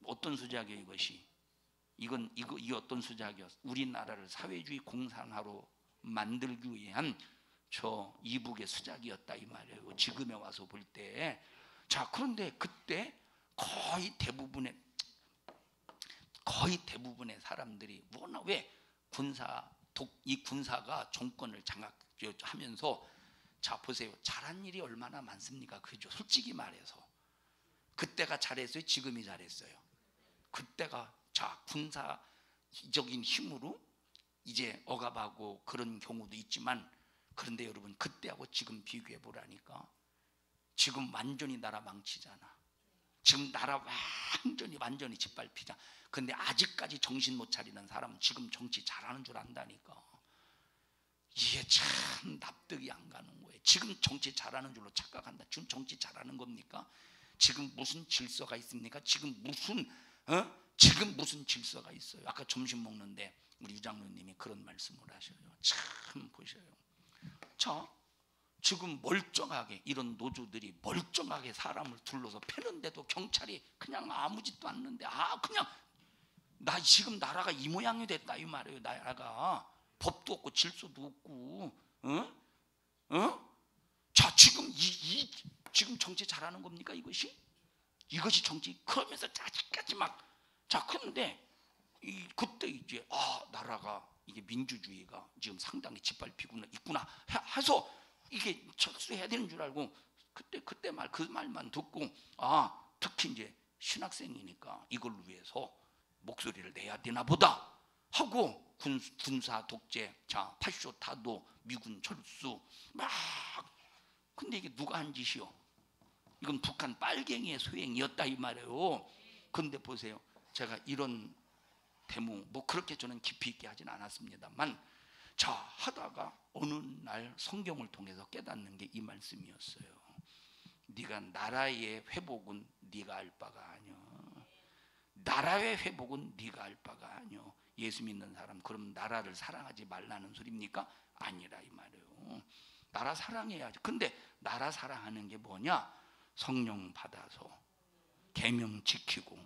어떤 수작이에요 이것이? 이 어떤 수작이었어? 우리나라를 사회주의 공산화로 만들기 위한 저 이북의 수작이었다 이 말이에요. 지금에 와서 볼 때. 자, 그런데 그때 거의 대부분의 사람들이 왜 이 군사가 정권을 장악하면서, 자 보세요, 잘한 일이 얼마나 많습니까? 그죠? 솔직히 말해서 그때가 잘했어요? 지금이 잘했어요? 그때가, 자, 군사적인 힘으로 이제 억압하고 그런 경우도 있지만, 그런데 여러분 그때하고 지금 비교해 보라니까. 지금 완전히 나라 망치잖아. 지금 나라 완전히 짓밟히자. 근데 아직까지 정신 못 차리는 사람은 지금 정치 잘하는 줄 안다니까. 이게 참 납득이 안 가는 거예요. 지금 정치 잘하는 줄로 착각한다. 지금 정치 잘하는 겁니까? 지금 무슨 질서가 있습니까? 지금 무슨 질서가 있어요? 아까 점심 먹는데 우리 유장로님이 그런 말씀을 하셔요. 참 보셔요. 자, 지금 멀쩡하게 이런 노조들이 멀쩡하게 사람을 둘러서 패는데도 경찰이 그냥 아무 짓도 않는데, 그냥 나 지금 나라가 이 모양이 됐다 이 말이에요. 나라가 법도 없고 질서도 없고, 자, 지금 지금 정치 잘하는 겁니까 이것이? 이것이 정치? 그러면서 아직까지 자, 그런데 그때 이제 나라가 이게 민주주의가 지금 상당히 짓밟히고 있구나 해서 이게 철수해야 되는 줄 알고 그때 그 말만 듣고 특히 이제 신학생이니까 이걸 위해서 목소리를 내야 되나 보다 하고 군사 독재, 자, 파쇼 타도, 미군 철수 근데 이게 누가 한 짓이요? 이건 북한 빨갱이의 소행이었다 이 말이에요. 근데 보세요, 제가 이런 대목 그렇게 저는 깊이 있게 하진 않았습니다만, 자, 하다가 어느 날 성경을 통해서 깨닫는 게 이 말씀이었어요. 네가 나라의 회복은 네가 알 바가 아니여. 나라의 회복은 네가 알 바가 아니여. 예수 믿는 사람 그럼 나라를 사랑하지 말라는 소리입니까? 아니라 이 말이에요. 나라 사랑해야지. 근데 나라 사랑하는 게 뭐냐? 성령 받아서 계명 지키고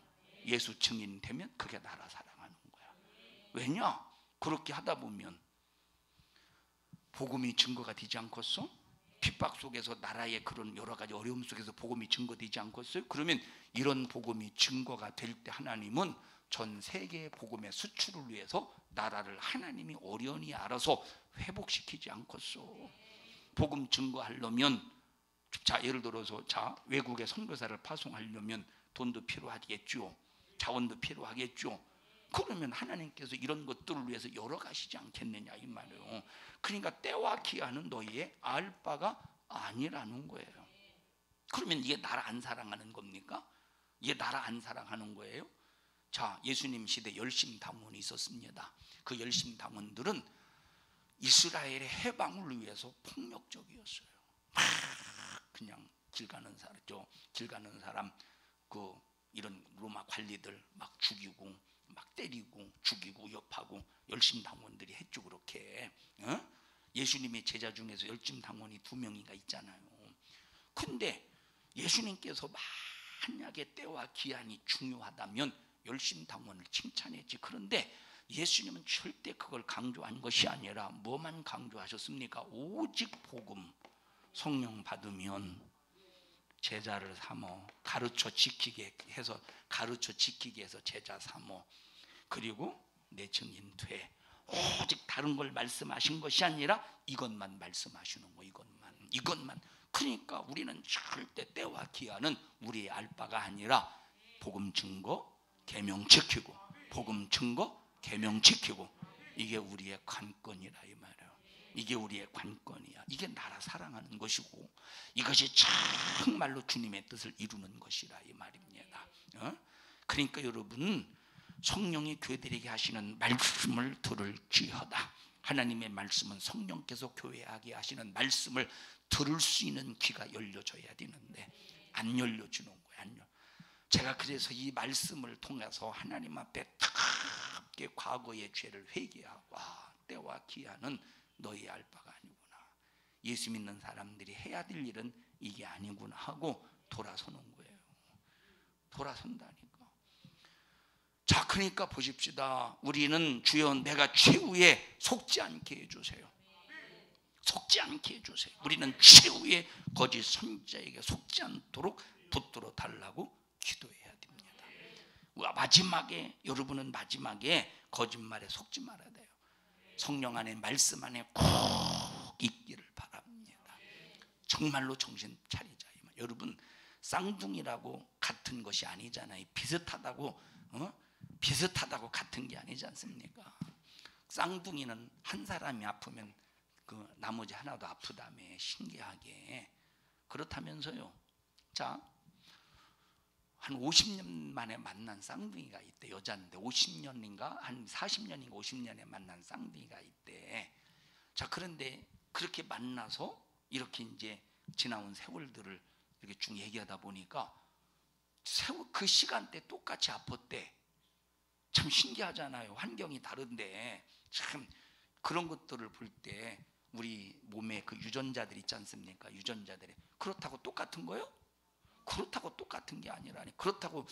예수 증인 되면 그게 나라 사랑하는 거야. 왜냐? 그렇게 하다 보면 복음이 증거가 되지 않겠어? 핍박 속에서 나라의 그런 여러 가지 어려움 속에서 복음이 증거되지 않겠어요? 그러면 이런 복음이 증거가 될 때 하나님은 전 세계의 복음의 수출을 위해서 나라를 하나님이 어련히 알아서 회복시키지 않겠어? 복음 증거하려면, 자, 예를 들어서 자, 외국에 선교사를 파송하려면 돈도 필요하겠죠, 자원도 필요하겠죠. 그러면 하나님께서 이런 것들을 위해서 열어가시지 않겠느냐 이 말이에요. 그러니까 때와 기한은 너희의 알 바가 아니라는 거예요. 그러면 이게 나라 안 사랑하는 겁니까? 이게 나라 안 사랑하는 거예요? 자, 예수님 시대 열심당원이 있었습니다. 그 열심당원들은 이스라엘의 해방을 위해서 폭력적이었어요. 그냥 길 가는 사람 이런 로마 관리들 막 죽이고 막 때리고 죽이고 위협하고 열심당원들이 했죠. 그렇게 예수님의 제자 중에서 열심당원이 2명인가 있잖아요. 근데 예수님께서 만약에 때와 기한이 중요하다면 열심당원을 칭찬했지. 그런데 예수님은 절대 그걸 강조한 것이 아니라 뭐만 강조하셨습니까? 오직 복음, 성령 받으면 제자를 삼어 가르쳐 지키게 해서 제자 삼어, 그리고 내 증인 돼. 오직 다른 걸 말씀하신 것이 아니라 이것만 말씀하시는 거. 이것만. 그러니까 우리는 절대 때와 기한은 우리의 알 바가 아니라 복음 증거 계명 지키고, 복음 증거 계명 지키고, 이게 우리의 관건이라 이 말이에요. 이게 우리의 관건이야. 이게 나라 사랑하는 것이고, 이것이 정말로 주님의 뜻을 이루는 것이라 이 말입니다. 그러니까 여러분, 성령이 교회들에게 하시는 말씀을 들을지어다. 하나님의 말씀은 성령께서 교회하게 하시는 말씀을 들을 수 있는 귀가 열려져야 되는데 안 열려주는 거예요. 제가 그래서 이 말씀을 통해서 하나님 앞에 뜨겁게 과거의 죄를 회개하고, 때와 기한은 너희 알 바가 아니구나, 예수 믿는 사람들이 해야 될 일은 이게 아니구나 하고 돌아서는 거예요. 돌아선다니까. 자, 그러니까 보십시다. 우리는 주여 내가 최후에 속지 않게 해주세요. 속지 않게 해주세요. 우리는 최후의 거짓 선지자에게 속지 않도록 붙들어 달라고 기도해야 됩니다. 마지막에, 여러분은 마지막에 거짓말에 속지 말아야 돼요. 성령 안에, 말씀 안에 꼭 있기를 바랍니다. 정말로 정신 차리자. 여러분, 쌍둥이라고 같은 것이 아니잖아요. 비슷하다고 같은 게 아니지 않습니까? 쌍둥이는 한 사람이 아프면 그 나머지 하나도 아프다며, 신기하게. 그렇다면서요. 자, 한 50년 만에 만난 쌍둥이가 있대. 여자인데 50년인가 한 40년인가 50년에 만난 쌍둥이가 있대. 자, 그런데 그렇게 만나서 이렇게 이제 지나온 세월들을 이렇게 쭉 얘기하다 보니까 그 시간대 똑같이 아팠대. 참 신기하잖아요. 환경이 다른데 참 그런 것들을 볼 때 우리 몸에 그 유전자들 있지 않습니까? 유전자들이 그렇다고 똑같은 거요? 그렇다고 똑같은 게 아니라니. 그렇다고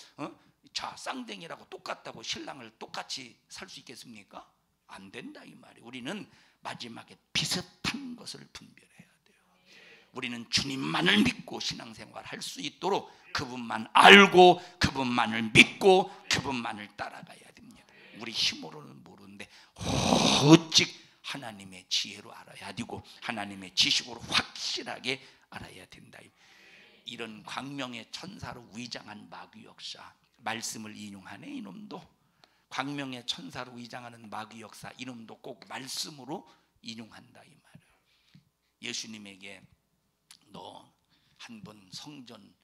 자 쌍둥이라고 똑같다고 신랑을 똑같이 살 수 있겠습니까? 안 된다 이 말이에요. 우리는 마지막에 비슷한 것을 분별해야 돼요. 우리는 주님만을 믿고 신앙생활 할 수 있도록 그분만 알고 그분만을 믿고 그분만을 따라가야 됩니다. 우리 힘으로는 모르는데 오직 하나님의 지혜로 알아야 되고 하나님의 지식으로 확실하게 알아야 된다. 이런 광명의 천사로 위장한 마귀 역사 말씀을 인용하네. 이놈도 광명의 천사로 위장하는 마귀 역사 이놈도 꼭 말씀으로 인용한다 이 말이에요. 예수님에게 너 한번 성전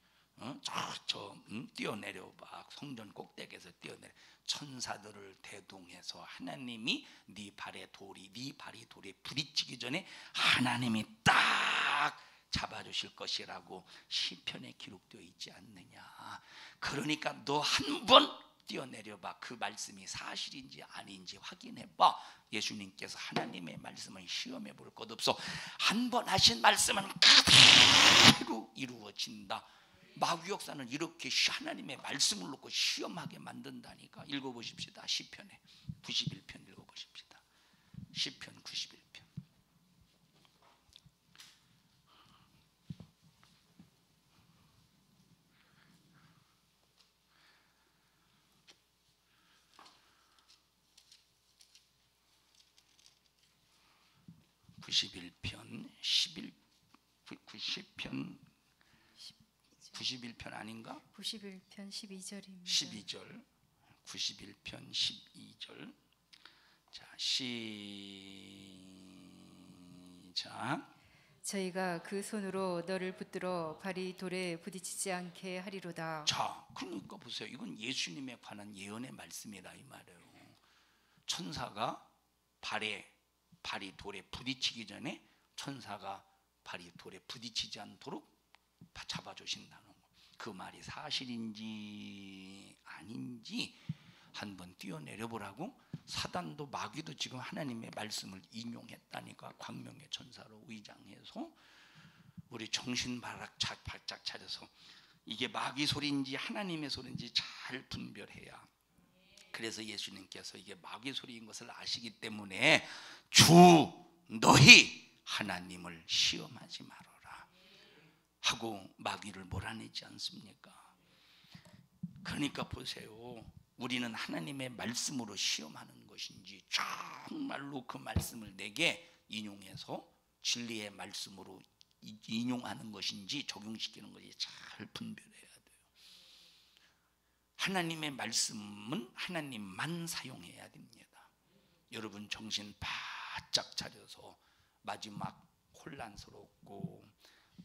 뛰어내려 봐. 성전 꼭대기에서 뛰어내려. 천사들을 대동해서 하나님이 네 발이 돌에 부딪히기 전에 하나님이 딱 잡아주실 것이라고 시편에 기록되어 있지 않느냐. 그러니까 너 한 번 뛰어내려봐. 그 말씀이 사실인지 아닌지 확인해봐. 예수님께서 하나님의 말씀은 시험해 볼 것 없어. 한 번 하신 말씀은 그대로 이루어진다. 마귀 역사는 이렇게 하나님의 말씀을 놓고 시험하게 만든다니까. 읽어보십시다. 시편에 91편 읽어보십시다. 시편 91편 91편 아닌가? 91편 12절입니다. 12절 91편 12절 자 시작. 저희가 그 손으로 너를 붙들어 발이 돌에 부딪히지 않게 하리로다. 자, 그러니까 보세요. 이건 예수님에 관한 예언의 말씀이다 이 말이에요. 천사가 발이 돌에 부딪히기 전에 천사가 발이 돌에 부딪히지 않도록 잡아주신다는 거. 그 말이 사실인지 아닌지 한번 뛰어내려 보라고. 사단도 마귀도 지금 하나님의 말씀을 인용했다니까. 광명의 천사로 위장해서 우리 정신 바짝 차려서 이게 마귀 소리인지 하나님의 소리인지 잘 분별해야. 그래서 예수님께서 이게 마귀 소리인 것을 아시기 때문에 주 너희 하나님을 시험하지 말아라 하고 마귀를 몰아내지 않습니까? 그러니까 보세요. 우리는 하나님의 말씀으로 시험하는 것인지 정말로 그 말씀을 내게 인용해서 진리의 말씀으로 인용하는 것인지 적용시키는 것이 잘 분별해야 돼요. 하나님의 말씀은 하나님만 사용해야 됩니다. 여러분 정신 바짝 차려서 마지막 혼란스럽고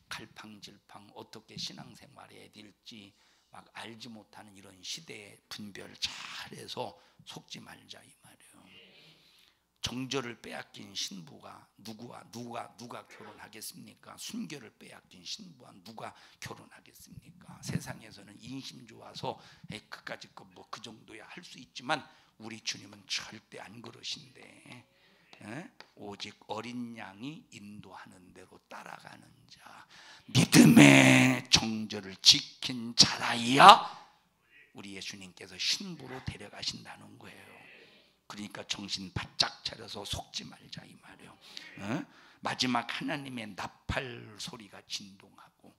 갈팡질팡 어떻게 신앙생활해야 될지 막 알지 못하는 이런 시대에 분별 잘해서 속지 말자 이 말이에요. 정절을 빼앗긴 신부가 누가 결혼하겠습니까? 순결을 빼앗긴 신부와 누가 결혼하겠습니까? 세상에서는 인심 좋아서 그까짓 거 뭐 그 정도야 할 수 있지만 우리 주님은 절대 안 그러신데 오직 어린 양이 인도하는 대로 따라가는 자, 믿음의 정절을 지킨 자라야 우리 예수님께서 신부로 데려가신다는 거예요. 그러니까 정신 바짝 차려서 속지 말자 이 말이에요. 마지막 하나님의 나팔 소리가 진동하고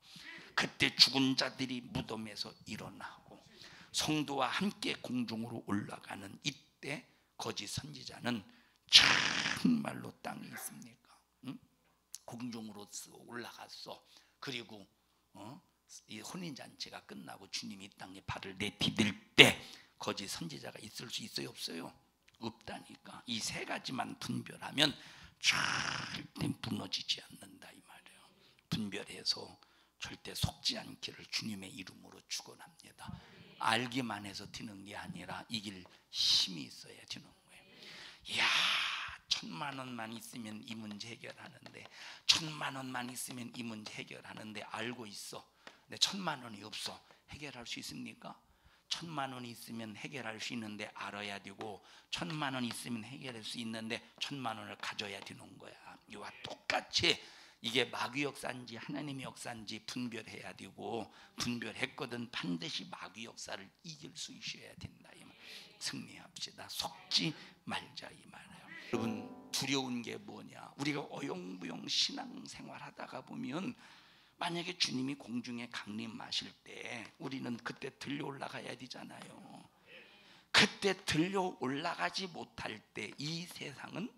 그때 죽은 자들이 무덤에서 일어나고 성도와 함께 공중으로 올라가는 이때 거짓 선지자는 정말로 땅에 있습니까? 공중으로 올라갔어. 그리고 이 혼인잔치가 끝나고 주님이 이 땅에 발을 내디딜 때 거짓 선지자가 있을 수 있어요? 없어요? 없다니까. 이 세 가지만 분별하면 절대 무너지지 않는다 이 말이에요. 분별해서 절대 속지 않기를 주님의 이름으로 축원합니다. 알기만 해서 되는 게 아니라 이길 힘이 있어야 되는 거예요. 이야, 1,000만 원만 있으면 이 문제 해결하는데 1,000만 원만 있으면 이 문제 해결하는데 알고 있어. 근데 1,000만 원이 없어. 해결할 수 있습니까? 1,000만 원이 있으면 해결할 수 있는데 알아야 되고 1,000만 원이 있으면 해결할 수 있는데 1,000만 원을 가져야 되는 거야. 이와 똑같이 이게 마귀 역사인지 하나님의 역사인지 분별해야 되고, 분별했거든 반드시 마귀 역사를 이길 수 있어야 된다. 승리합시다. 속지 말자 이 말이에요. 여러분, 두려운 게 뭐냐? 우리가 어영부영 신앙생활 하다가 보면 만약에 주님이 공중에 강림하실 때 우리는 그때 들려 올라가야 되잖아요. 그때 들려 올라가지 못할 때 이 세상은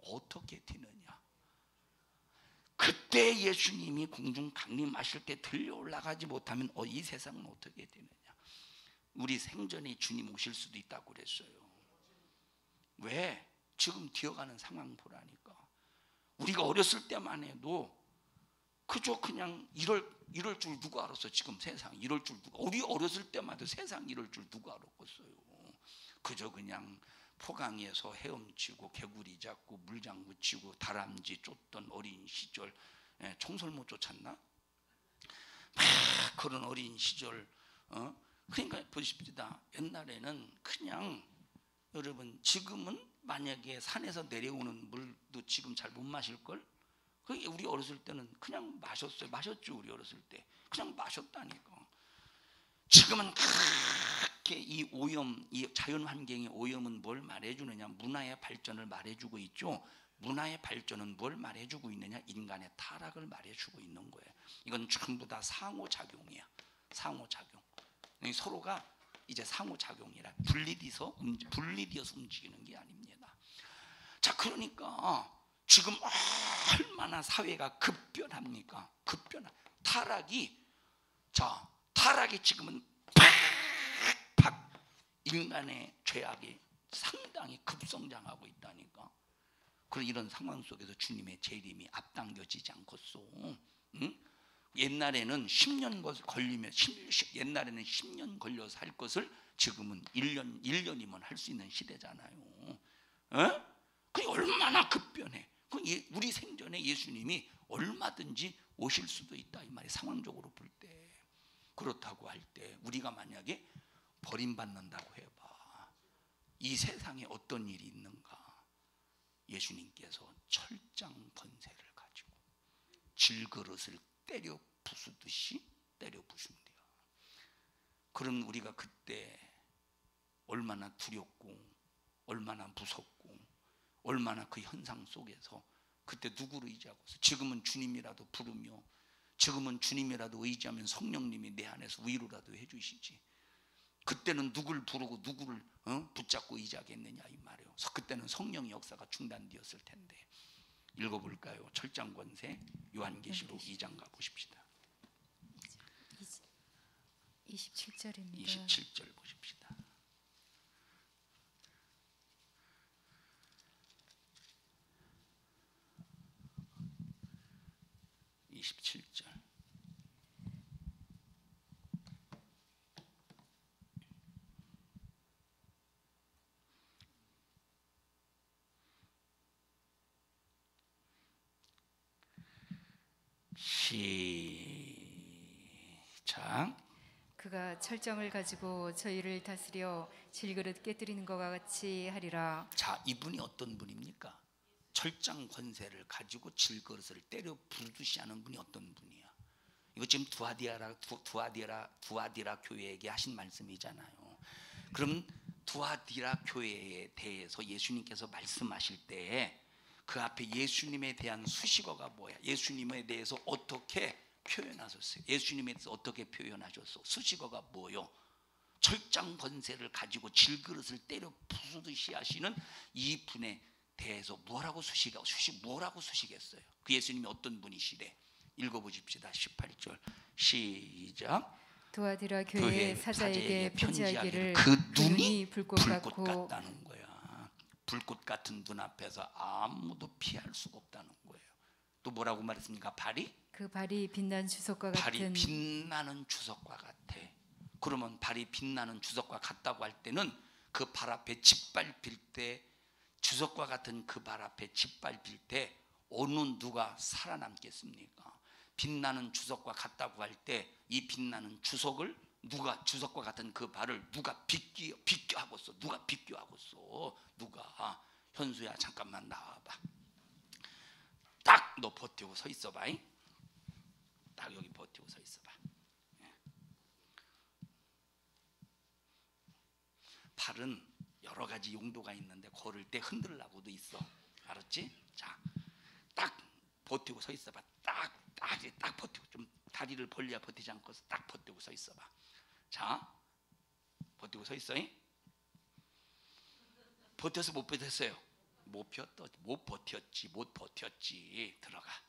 어떻게 되느냐? 그때 예수님이 공중 강림하실 때 들려 올라가지 못하면 이 세상은 어떻게 되느냐? 우리 생전에 주님 오실 수도 있다고 그랬어요. 왜? 지금 뛰어가는 상황 보라니까. 우리가 어렸을 때만 해도 그저 그냥 이럴 줄 누가 알았어? 지금 세상 이럴 줄 누가? 우리 어렸을 때만 해도 세상 이럴 줄 누가 알았겠어요? 그저 그냥 포강에서 헤엄치고 개구리 잡고 물장구 치고 다람쥐 쫓던 어린 시절, 총설 못 쫓았나? 막 그런 어린 시절. 그러니까 보십시다. 옛날에는 그냥, 여러분 지금은 만약에 산에서 내려오는 물도 지금 잘 못 마실걸? 우리 어렸을 때는 그냥 마셨어요. 마셨죠. 우리 어렸을 때 그냥 마셨다니까. 지금은 그렇게 이 오염, 이 자연환경의 오염은 뭘 말해주느냐? 문화의 발전을 말해주고 있죠. 문화의 발전은 뭘 말해주고 있느냐? 인간의 타락을 말해주고 있는 거예요. 이건 전부 다 상호작용이야. 상호작용. 서로가 이제 상호작용이라 분리되어서 움직이는 게 아닙니다. 자, 그러니까 지금 얼마나 사회가 급변합니까? 타락이 지금은 팍팍 인간의 죄악이 상당히 급성장하고 있다니까. 그런 이런 상황 속에서 주님의 재림이 앞당겨지지 않겠소? 응? 옛날에는 10년 걸리면 옛날에는 10년 걸려서 할 것을 지금은 1년이면 할 수 있는 시대잖아요. 그게 얼마나 급변해. 우리 생전에 예수님이 얼마든지 오실 수도 있다 이 말이 상황적으로 볼 때. 그렇다고 할 때 우리가 만약에 버림받는다고 해봐. 이 세상에 어떤 일이 있는가? 예수님께서 철장 번세를 가지고 질그릇을 때려 부수듯이 때려 부순대요. 그럼 우리가 그때 얼마나 두렵고 얼마나 무섭고 얼마나 그 현상 속에서 그때 누구를 의지하고서, 지금은 주님이라도 부르며 지금은 주님이라도 의지하면 성령님이 내 안에서 위로라도 해주시지. 그때는 누구를 부르고 누구를 붙잡고 의지하겠느냐 이 말이에요. 그때는 성령의 역사가 중단되었을 텐데. 읽어볼까요? 철장권세 요한계시록 2장 가보십시다. 27절입니다. 27절 보십시다. 27절. 시작. 그가 철정을 가지고 저희를 다스려 질그릇 깨뜨리는 것과 같이 하리라. 자, 이분이 어떤 분입니까? 철장 권세를 가지고 질그릇을 때려 부르듯이 하는 분이 어떤 분이야? 이거 지금 두아디라 교회에게 하신 말씀이잖아요. 그럼 두아디라 교회에 대해서 예수님께서 말씀하실 때 그 앞에 예수님에 대한 수식어가 뭐야? 예수님에 대해서 어떻게 표현하셨어요? 예수님에 대해서 어떻게 표현하셨어? 수식어가 뭐요? 철장 권세를 가지고 질그릇을 때려 부수듯이 하시는 이 분에 대해서 뭐라고 수식했어요? 그 예수님이 어떤 분이시래? 읽어보십시다. 18절 시작. 두아디라 교회의 사자에게 편지하기를 그 눈이 불꽃 같다는 거야. 불꽃 같은 눈 앞에서 아무도 피할 수가 없다는 거예요. 또 뭐라고 말했습니까? 그 발이 빛나는 주석과 발이 같은. 빛나는 주석과 같아. 그러면 발이 빛나는 주석과 같다고 할 때는 그 발 앞에 짓밟힐 때, 주석과 같은 그 발 앞에 짓밟힐 때 어느 누가 살아남겠습니까? 빛나는 주석과 같다고 할 때 이 빛나는 주석을 누가 주석과 같은 그 발을 누가 비껴하고서 누가 비껴하고서 누가 현수야 잠깐만 나와봐. 딱 너 버티고 서 있어봐. 딱 여기 버티고 서 있어봐. 팔은 여러 가지 용도가 있는데 걸을 때 흔들라고도 있어. 알았지? 자, 딱 버티고 서 있어봐. 딱 버티고 좀 다리를 벌려야 버티지 않고 딱 버티고 서 있어봐. 자, 버티고 서 있어. 버텨서 못 버텼어요. 못 버텼지. 들어가.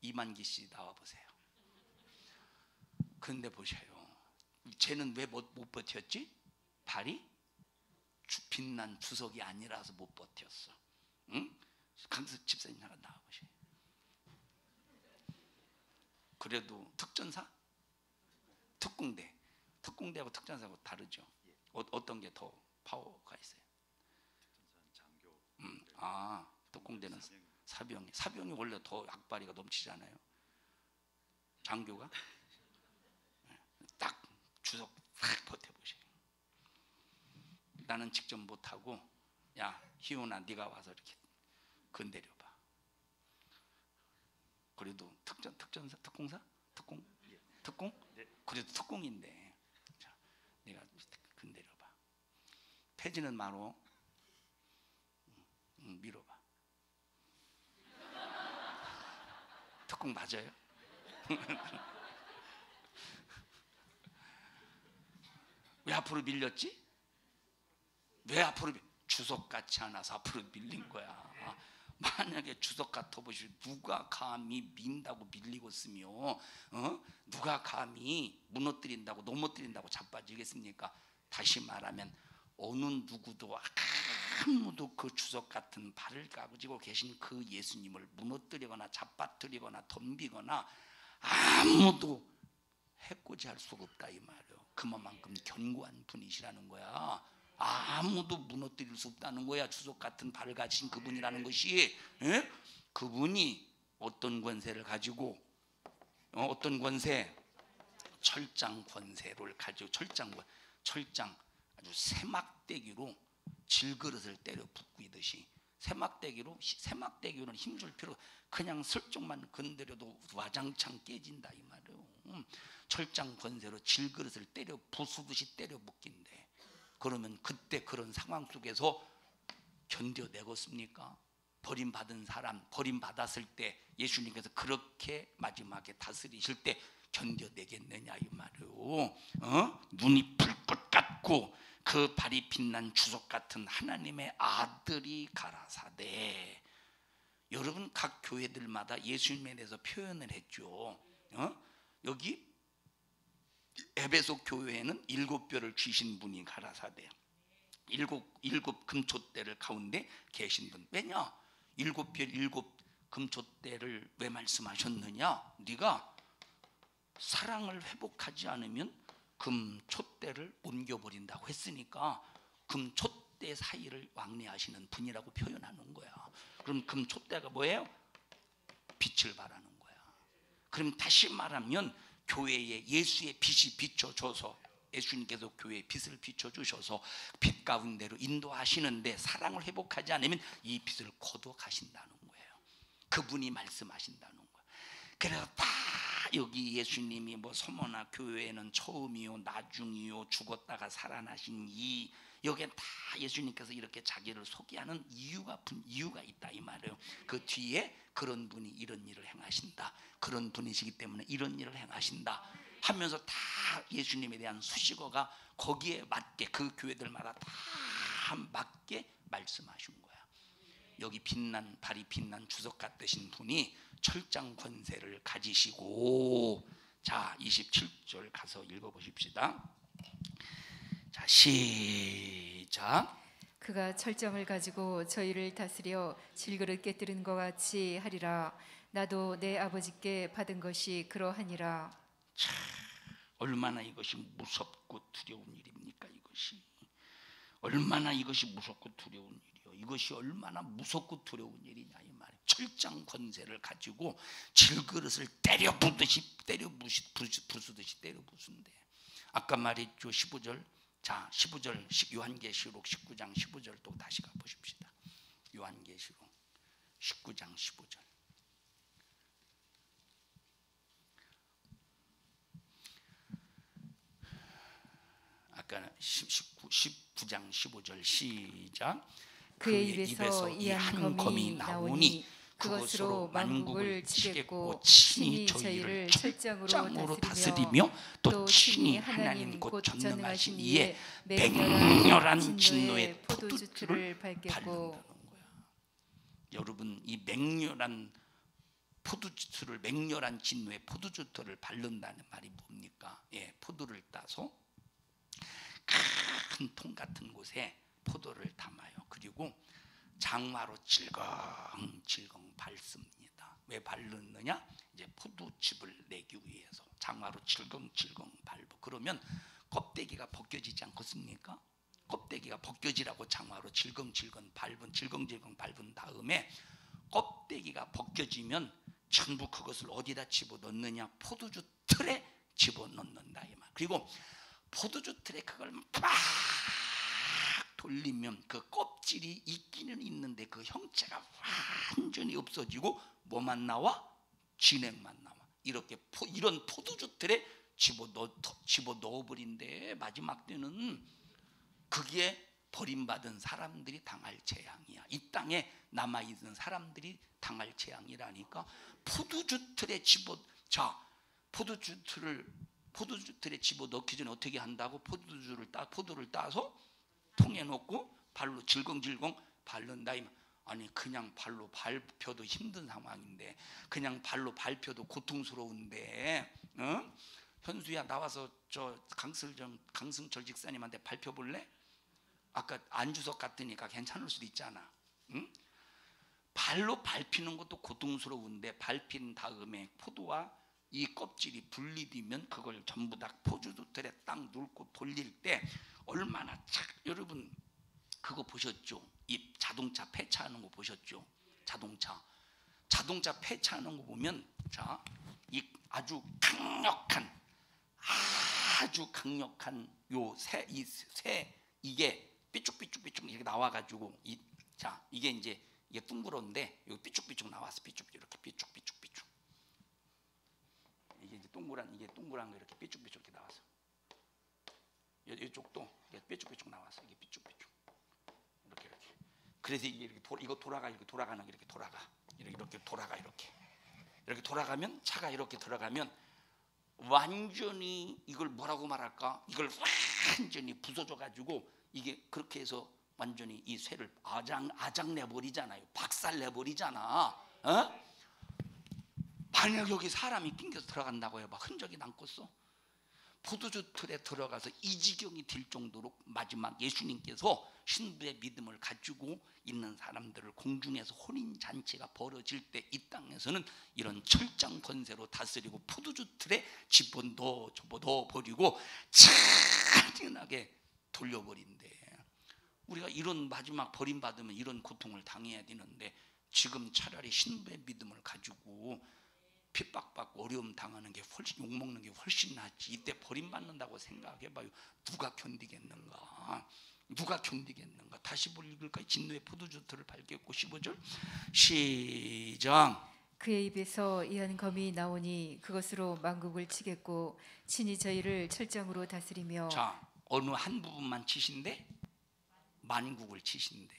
이만기 씨 나와 보세요. 그런데 보셔요. 쟤는 왜 못 버텼지? 발이 빛난 주석이 아니라서 못 버텼어. 응? 강수 집사님 잠깐 나와 보세요. 그래도 특전사? 특공대하고 특전사하고 다르죠. 어떤 게 더 파워가 있어요? 특전사는 장교. 특공대는 사병이 원래 더 악바리가 넘치잖아요. 장교가 딱 주석 딱 버텨보세요. 나는 직접 못하고 야 희훈아 네가 와서 이렇게 건드려봐. 그래도 특전사 특공사 특공 네. 그래도 특공인데 자 네가 건드려봐. 패지는 말어. 밀어봐. 특공 맞아요? 왜 앞으로 밀렸지? 왜 앞으로 주석 같지 않아서 앞으로 밀린 거야. 만약에 주석 같아 보시오. 누가 감히 민다고 밀리고 있으며 누가 감히 무너뜨린다고 넘어뜨린다고 자빠지겠습니까? 다시 말하면 어느 누구도 아무도 그 주석 같은 발을 가지고 계신 그 예수님을 무너뜨리거나 잡아뜨리거나 덤비거나 아무도 해코지할 수가 없다 이 말이에요. 그만큼 견고한 분이시라는 거야. 아무도 무너뜨릴 수 없다는 거야. 주석 같은 발을 가지신 그분이라는 것이. 그분이 어떤 권세를 가지고 어떤 권세? 철장 권세를 가지고 철장 아주 새막대기로 질그릇을 때려 붓기듯이 새막대기로는 힘줄 필요 그냥 슬쩍만 건드려도 와장창 깨진다 이 말이에요. 철장 권세로 질그릇을 때려 부수듯이 때려 붓긴데 그러면 그때 그런 상황 속에서 견뎌내겠습니까? 버림받은 사람 버림받았을 때 예수님께서 그렇게 마지막에 다스리실 때 견뎌내겠느냐 이 말이에요. 눈이 불꽃 같고 그 발이 빛난 주석 같은 하나님의 아들이 가라사대. 여러분 각 교회들마다 예수님에 대해서 표현을 했죠. 여기 에베소 교회에는 7뼈를 쥐신 분이 가라사대. 일곱 금촛대를 가운데 계신 분. 왜냐? 7뼈 7금촛대를 왜 말씀하셨느냐? 네가 사랑을 회복하지 않으면 금촛대를 옮겨버린다고 했으니까 금촛대 사이를 왕래하시는 분이라고 표현하는 거야. 그럼 금촛대가 뭐예요? 빛을 발하는 거야. 그럼 다시 말하면 교회에 예수의 빛이 비춰줘서 예수님께서 교회에 빛을 비춰주셔서 빛 가운데로 인도하시는데 사랑을 회복하지 않으면 이 빛을 거둬 가신다는 거예요. 그분이 말씀하신다는 거예요. 그래서 다 여기 예수님이 뭐 서머나 교회는 처음이요 나중이요 죽었다가 살아나신 여기에 다 예수님께서 이렇게 자기를 소개하는 이유가 있다 이 말이에요. 그 뒤에 그런 분이 이런 일을 행하신다. 그런 분이시기 때문에 이런 일을 행하신다 하면서 다 예수님에 대한 수식어가 거기에 맞게 그 교회들마다 다 맞게 말씀하신 거야. 여기 발이 빛난 주석 같으신 분이 철장 권세를 가지시고 자 27절 가서 읽어보십시다. 자 시작. 그가 철장을 가지고 저희를 다스려 질그릇 깨뜨리는 것 같이 하리라. 나도 내 아버지께 받은 것이 그러하니라. 참 얼마나 이것이 무섭고 두려운 일입니까? 이것이 얼마나 이것이 무섭고 두려운 일이요. 이것이 얼마나 무섭고 두려운 일이냐 이 말이에요. 철장 권세를 가지고 질그릇을 때려 부수듯이 때려 부순대. 아까 말했죠. 15절. 자, 15절 요한계시록 19장 15절 또 다시 가보십시다. 요한계시록 19장 15절. 아까 19장 15절 시작. 그의 입에서 이 한 검이 나오니 그것으로 만국을 치겠고 친히 저희를 철장으로 다스리며 또 친히 하나님 곧 전능하신 이에 맹렬한 진노의 포도주를 밟는다는 거야. 여러분, 이 맹렬한 포도주를 맹렬한 진노의 포도주를 밟는다는 말이 뭡니까? 예, 포도를 따서 큰 통 같은 곳에 포도를 담아요. 그리고 장마로 질겅질겅 밟습니다. 왜 밟느냐? 이제 포도즙을 내기 위해서 장마로 질겅질겅 밟고, 그러면 껍데기가 벗겨지지 않겠습니까? 껍데기가 벗겨지라고 장마로 질겅질겅 밟은 다음에 껍데기가 벗겨지면 전부 그것을 어디다 집어넣느냐? 포도주 틀에 집어넣는다 이 말. 그리고 포도주 틀에 그걸 막 돌리면 그 껍질이 있기는 있는데 그 형체가 완전히 없어지고 뭐만 나와? 진액만 나와. 이렇게 이런 포도주 틀에 집어넣어 버린데 마지막 때는 그게 버림받은 사람들이 당할 재앙이야. 이 땅에 남아있는 사람들이 당할 재앙이라니까. 포도주 틀에 포도주 틀에 집어넣기 전에 어떻게 한다고? 포도를 따서 통에 넣고 발로 질겅질겅 밟는다. 아니 그냥 발로 밟혀도 힘든 상황인데, 그냥 발로 밟혀도 고통스러운데, 현수야 나와서 저 강승철 집사님한테 밟혀볼래? 아까 안주석 같으니까 괜찮을 수도 있잖아. 응? 발로 밟히는 것도 고통스러운데 밟힌 다음에 포도와 이 껍질이 분리되면 그걸 전부 다 포도주틀에 딱 넣고 돌릴 때 얼마나 여러분 그거 보셨죠? 이 자동차 폐차하는 거 보셨죠? 자동차 폐차하는 거 보면 자, 이 아주 강력한 요 새 이게 삐쭉삐쭉 이렇게 나와가지고 이게 이제 이게 둥그런데 요 삐쭉삐쭉 나왔어. 이렇게 삐쭉삐쭉 이게 이제 동그란 거 이렇게 삐쭉삐쭉 이렇게 나왔어. 이쪽도 삐쭉삐쭉 나왔어. 이게 삐쭉삐쭉 이렇게. 그래서 이게 이거 돌아가는 게 이렇게 돌아가면 차가 이렇게 들어가면 완전히 이걸 뭐라고 말할까? 이걸 완전히 부서져 가지고 이게 그렇게 해서 완전히 이 쇠를 아작 내버리잖아요. 박살 내버리잖아. 만약 여기 사람이 낑겨서 들어간다고 해봐. 흔적이 남겠어? 포도주 틀에 들어가서 이 지경이 될 정도로 마지막 예수님께서 신부의 믿음을 가지고 있는 사람들을 공중에서 혼인잔치가 벌어질 때 이 땅에서는 이런 철장 권세로 다스리고 포도주 틀에 집어넣어 버리고 잔인하게 돌려버린대. 우리가 이런 마지막 버림받으면 이런 고통을 당해야 되는데 지금 차라리 신부의 믿음을 가지고 핍박받고 어려움 당하는 게 훨씬, 욕먹는 게 훨씬 낫지. 이때 버림받는다고 생각해봐요. 누가 견디겠는가? 다시 볼 읽을까요? 진노의 포도주틀을 밟겠고 15절 시작. 그의 입에서 이 한 검이 나오니 그것으로 만국을 치겠고 친히 저희를 철장으로 다스리며. 자, 어느 한 부분만 치신대? 만국을 치신대.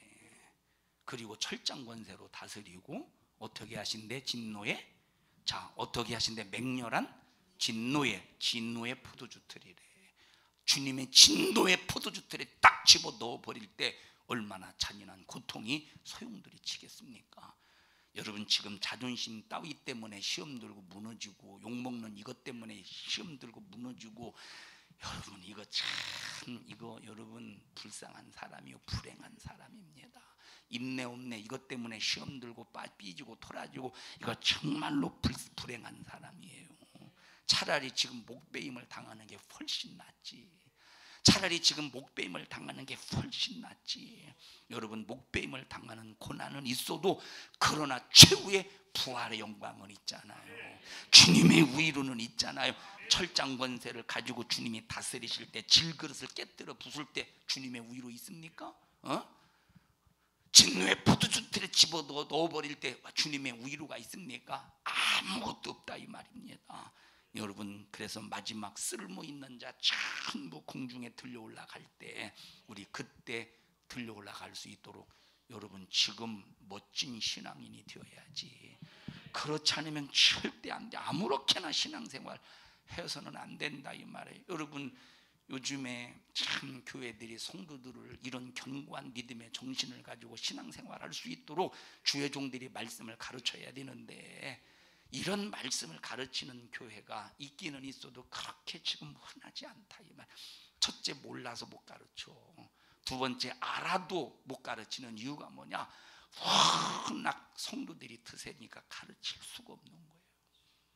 그리고 철장 권세로 다스리고 어떻게 하신대? 진노의 어떻게 하신대? 맹렬한 진노의 포도주틀이래. 주님의 진노의 포도주틀에 딱 집어 넣어 버릴 때 얼마나 잔인한 고통이 소용돌이 치겠습니까? 여러분 지금 자존심 따위 때문에 시험 들고 무너지고 욕먹는 이것 때문에 시험 들고 무너지고, 여러분 이거 여러분 불쌍한 사람이요, 불행한 사람입니다. 인내 없네 이것 때문에 시험 들고 삐지고 토라지고, 이거 정말로 불행한 사람이에요. 차라리 지금 목베임을 당하는 게 훨씬 낫지. 차라리 지금 목배임을 당하는 게 훨씬 낫지. 여러분, 목배임을 당하는 고난은 있어도 그러나 최후의 부활의 영광은 있잖아요. 주님의 위로는 있잖아요. 철장 권세를 가지고 주님이 다스리실 때, 질그릇을 깨뜨려 부술 때 주님의 위로 있습니까? 진노의 포도주틀에 집어넣어버릴 때 주님의 위로가 있습니까? 아무것도 없다 이 말입니다. 여러분, 그래서 마지막 쓸모 있는 자 전부 공중에 들려 올라갈 때, 우리 그때 들려 올라갈 수 있도록 여러분 지금 멋진 신앙인이 되어야지. 그렇지 않으면 절대 안 돼. 아무렇게나 신앙생활 해서는 안 된다 이 말이에요. 여러분, 요즘에 참 교회들이 성도들을 이런 견고한 믿음의 정신을 가지고 신앙생활할 수 있도록 주의 종들이 말씀을 가르쳐야 되는데, 이런 말씀을 가르치는 교회가 있기는 있어도 그렇게 지금 흔하지 않다 이 말. 첫째, 몰라서 못 가르쳐. 두 번째, 알아도 못 가르치는 이유가 뭐냐? 워낙 성도들이 드세니까 가르칠 수가 없는 거예요.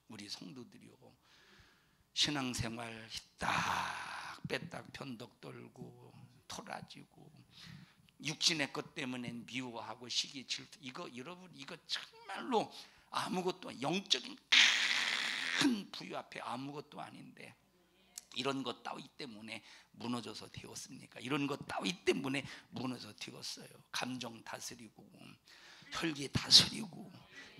우리 성도들이요, 신앙생활 딱 빼딱 변덕 떨고 토라지고 육신의 것 때문에 미워하고 시기 질투, 이거 여러분, 이거 정말로 아무것도, 영적인 큰 부유 앞에 아무것도 아닌데 이런 것 따위 때문에 무너져서 되었습니까? 이런 것 따위 때문에 무너져 되었어요. 감정 다스리고, 혈기 다스리고,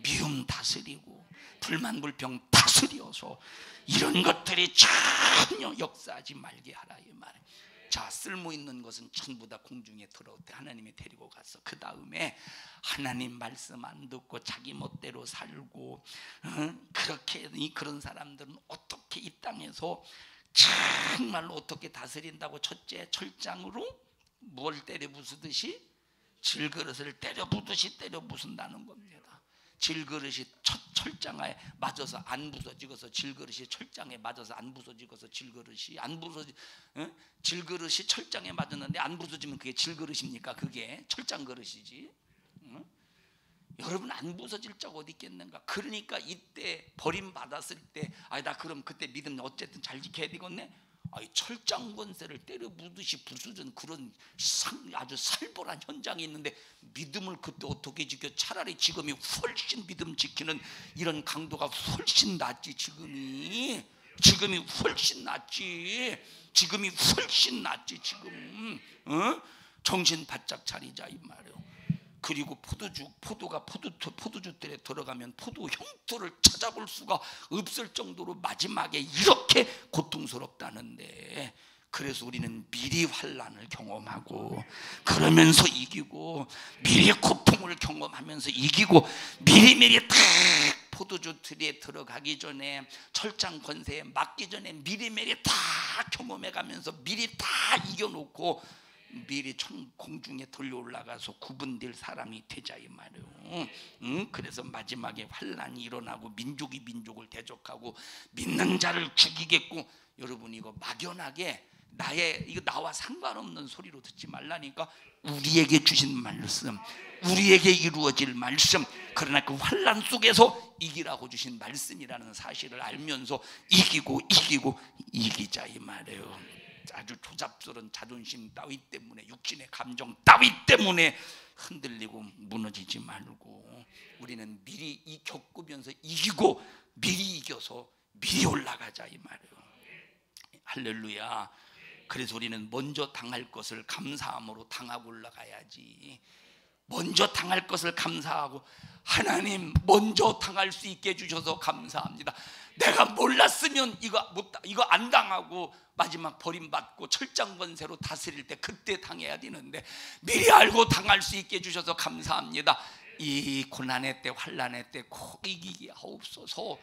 미움 다스리고, 불만 불평 다스려서 이런 것들이 전혀 역사하지 말게 하라 이 말. 자, 쓸모 있는 것은 전부 다 공중에 들어올 때 하나님이 데리고 가서, 그 다음에 하나님 말씀 안 듣고 자기 멋대로 살고, 그렇게 그런 사람들은 어떻게 이 땅에서 정말로 어떻게 다스린다고? 첫째, 철장으로 뭘 때려 부수듯이, 질그릇을 때려 부듯이 때려 부순다는 겁니다. 질그릇이 철장에 맞아서 안 부서지고서, 질그릇이 철장에 맞아서 안 부서지고서, 질그릇이 안 부서지, 질그릇이 철장에 맞았는데 안 부서지면 그게 질그릇입니까? 그게 철장 그릇이지. 여러분, 안 부서질 자가 어디 있겠는가? 그러니까 이때 버림받았을 때, 나 그럼 그때 믿음 어쨌든 잘 지켜야 되겠네? 철장 권세를 때려 부듯이 부수는 그런 아주 살벌한 현장이 있는데 믿음을 그때 어떻게 지켜? 차라리 지금이 훨씬 믿음 지키는 이런 강도가 훨씬 낫지. 지금이 훨씬 낫지. 지금이 훨씬 낫지. 지금 정신 바짝 차리자 이 말이에요. 그리고 포도가 포도주들에 들어가면 포도 형토를 찾아볼 수가 없을 정도로 마지막에 이렇게 고통스럽다는데, 그래서 우리는 미리 환난을 경험하고 그러면서 이기고, 미리 고통을 경험하면서 이기고, 미리미리 다 포도주 틀에 들어가기 전에, 철장 권세에 맞기 전에 미리미리 다 경험해가면서 미리 다 이겨놓고 미리 공중에 들려 올라가서 구분될 사람이 되자 이 말이에요. 그래서 마지막에 환난이 일어나고 민족이 민족을 대적하고 믿는 자를 죽이겠고, 여러분 이거 막연하게 이거 나와 상관없는 소리로 듣지 말라니까. 우리에게 주신 말씀, 우리에게 이루어질 말씀, 그러나 그 환난 속에서 이기라고 주신 말씀이라는 사실을 알면서 이기고 이기자 이 말이에요. 아주 조잡스러운 자존심 따위 때문에, 육신의 감정 따위 때문에 흔들리고 무너지지 말고, 우리는 미리 겪으면서 이기고 미리 이겨서 미리 올라가자 이 말이에요. 할렐루야. 그래서 우리는 먼저 당할 것을 감사함으로 당하고 올라가야지. 먼저 당할 것을 감사하고, 하나님 먼저 당할 수 있게 해주셔서 감사합니다. 내가 몰랐으면 이거 안 당하고 마지막 버림받고 철장 권세로 다스릴 때 그때 당해야 되는데, 미리 알고 당할 수 있게 해주셔서 감사합니다. 이 고난의 때, 환난의 때 꼭 이기게 하옵소서.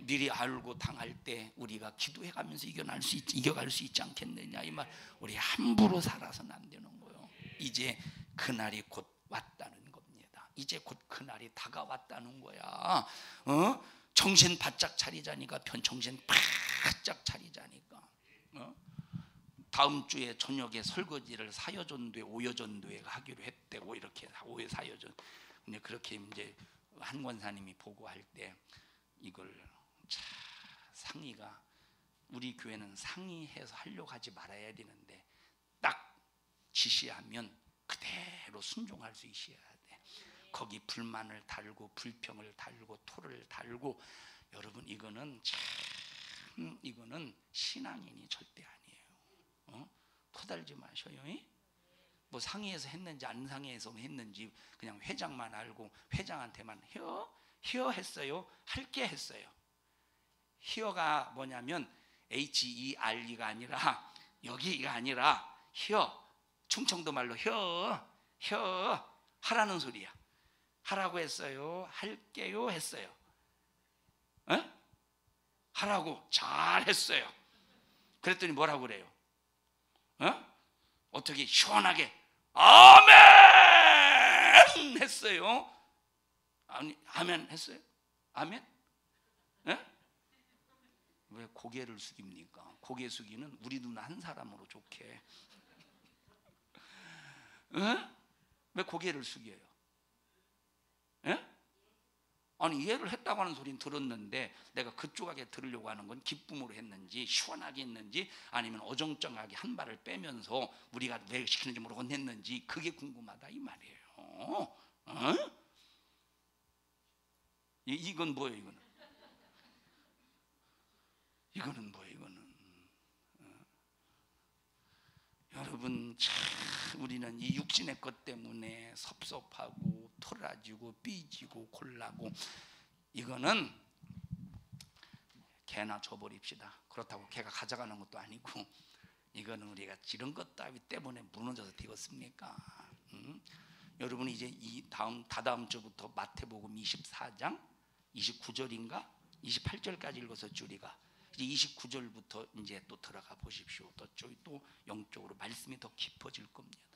미리 알고 당할 때 우리가 기도해가면서 이겨갈 수 있지 않겠느냐 이 말. 우리 함부로 살아서는 안 되는 거예요. 이제 그날이 곧 왔다는 겁니다. 이제 곧 그날이 다가왔다는 거야. 정신 바짝 차리자니까. 정신 바짝 차리자니까. 다음 주에 저녁에 설거지를 사여전도회, 오여전도회 하기로 했대고, 이렇게 오해 사여전. 근데 그렇게 이제 한 권사님이 보고할 때 이걸 상의가 우리 교회는 상의해서 하려고 하지 말아야 되는데 딱 지시하면 그대로 순종할 수 있어야 돼. 거기 불만을 달고 불평을 달고 토를 달고, 여러분 이거는 참 이거는 신앙인이 절대 아니에요. 토달지 마셔요. 뭐 상의해서 했는지 안 상의해서 했는지 그냥 회장만 알고 회장한테만 히어 했어요. 할게 했어요. 히어가 뭐냐면 HERE가 아니라 여기가 아니라 히어, 충청도 말로 히어 하라는 소리야. 하라고 했어요. 할게요 했어요. 하라고 잘했어요. 그랬더니 뭐라고 그래요? 어떻게 시원하게 아멘 했어요. 아니, 아멘 했어요? 아멘? 왜 고개를 숙입니까? 고개 숙이는 우리 누나 한 사람으로 좋게. 왜 고개를 숙여요? 아니, 이해를 했다고 하는 소리는 들었는데 내가 그쪽하게 들으려고 하는 건 기쁨으로 했는지 시원하게 했는지 아니면 어정쩡하게 한 발을 빼면서 우리가 왜 시키는지 모르고 했는지 그게 궁금하다 이 말이에요. 이건 뭐예요? 이거는 뭐예요? 여러분 참 우리는 이 육신의 것 때문에 섭섭하고 토라지고 삐지고 골라고, 이거는 개나 줘버립시다. 그렇다고 개가 가져가는 것도 아니고, 이거는 우리가 이런 것 따위 때문에 무너져서 되었습니까? 여러분 이제 이 다다음 주부터 마태복음 24장 29절인가 28절까지 읽어서 우리가 이제 29절부터 이제 또 들어가 보십시오. 또 영적으로 말씀이 더 깊어질 겁니다.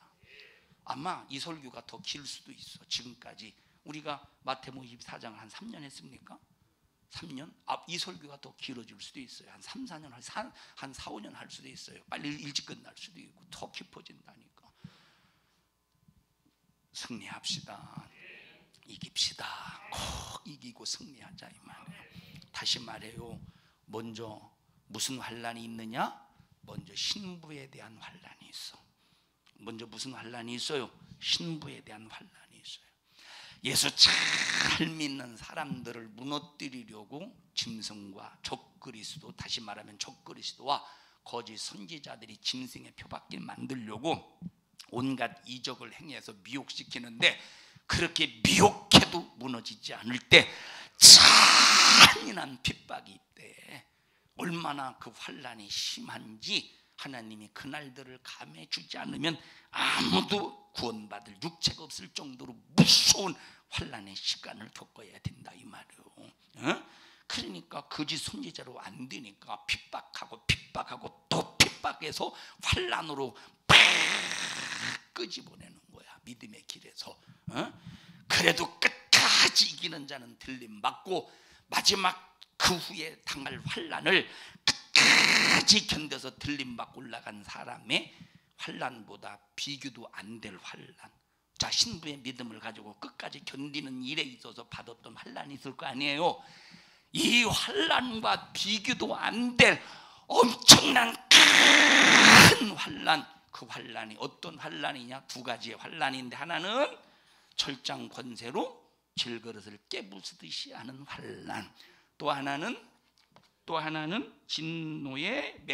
아마 이 설교가 더 길 수도 있어. 지금까지 우리가 마태복음 24장을 한 3년 했습니까? 3년? 이 설교가 더 길어질 수도 있어요. 한 3, 4년, 한 4, 5년 할 수도 있어요. 빨리 일찍 끝날 수도 있고 더 깊어진다니까. 승리합시다. 이깁시다. 꼭 이기고 승리하자 이 말이에요. 다시 말해요. 먼저 무슨 환란이 있느냐? 먼저 신부에 대한 환란이 있어. 먼저 무슨 환란이 있어요? 신부에 대한 환란이 있어요. 예수 잘 믿는 사람들을 무너뜨리려고 짐승과 적그리스도, 다시 말하면 적그리스도와 거짓 선지자들이 짐승의 표밖에 만들려고 온갖 이적을 행해서 미혹시키는데, 그렇게 미혹해도 무너지지 않을 때 잔인한 핍박이 있대. 얼마나 그 환란이 심한지 하나님이 그날들을 감해 주지 않으면 아무도 구원받을 육체가 없을 정도로 무서운 환란의 시간을 겪어야 된다 이 말이에요. 그러니까 거짓 선지자로 안 되니까 핍박하고 또 핍박해서 환란으로 팍 끄집어내는 거야. 믿음의 길에서. 그래도 끝까지 이기는 자는 들림받고, 마지막 그 후에 당할 환란을 끝까지 견뎌서 들림받고 올라간 사람의 환란보다 비교도 안 될 환란. 자, 신부의 믿음을 가지고 끝까지 견디는 일에 있어서 받았던 환란이 있을 거 아니에요. 이 환란과 비교도 안 될 엄청난 큰 환란. 그 환란이 어떤 환란이냐? 두 가지의 환란인데, 하나는 철장 권세로 질그릇을 깨부수듯이 하는 환란. 또 하나는 진노의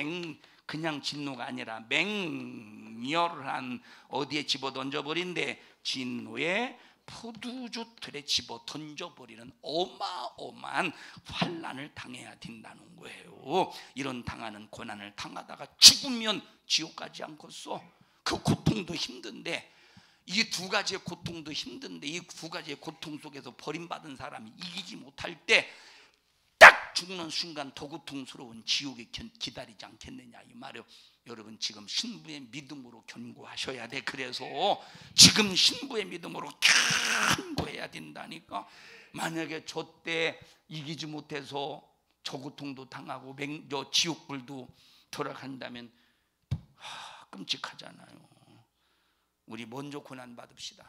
그냥 진노가 아니라 맹렬한, 어디에 집어 던져버린대? 진노의 포도주 틀에 집어 던져버리는 어마어마한 환란을 당해야 된다는 거예요. 이런 당하는 고난을 당하다가 죽으면 지옥 가지 않겠어? 그 고통도 힘든데, 이 두 가지의 고통도 힘든데, 이 두 가지의 고통 속에서 버림받은 사람이 이기지 못할 때 딱 죽는 순간 더 고통스러운 지옥이 기다리지 않겠느냐 이 말이에요. 여러분 지금 신부의 믿음으로 견고하셔야 돼. 그래서 지금 신부의 믿음으로 견고해야 된다니까. 만약에 저 때 이기지 못해서 저 고통도 당하고 저 지옥불도 돌아간다면 끔찍하잖아요. 우리 먼저 고난 받읍시다.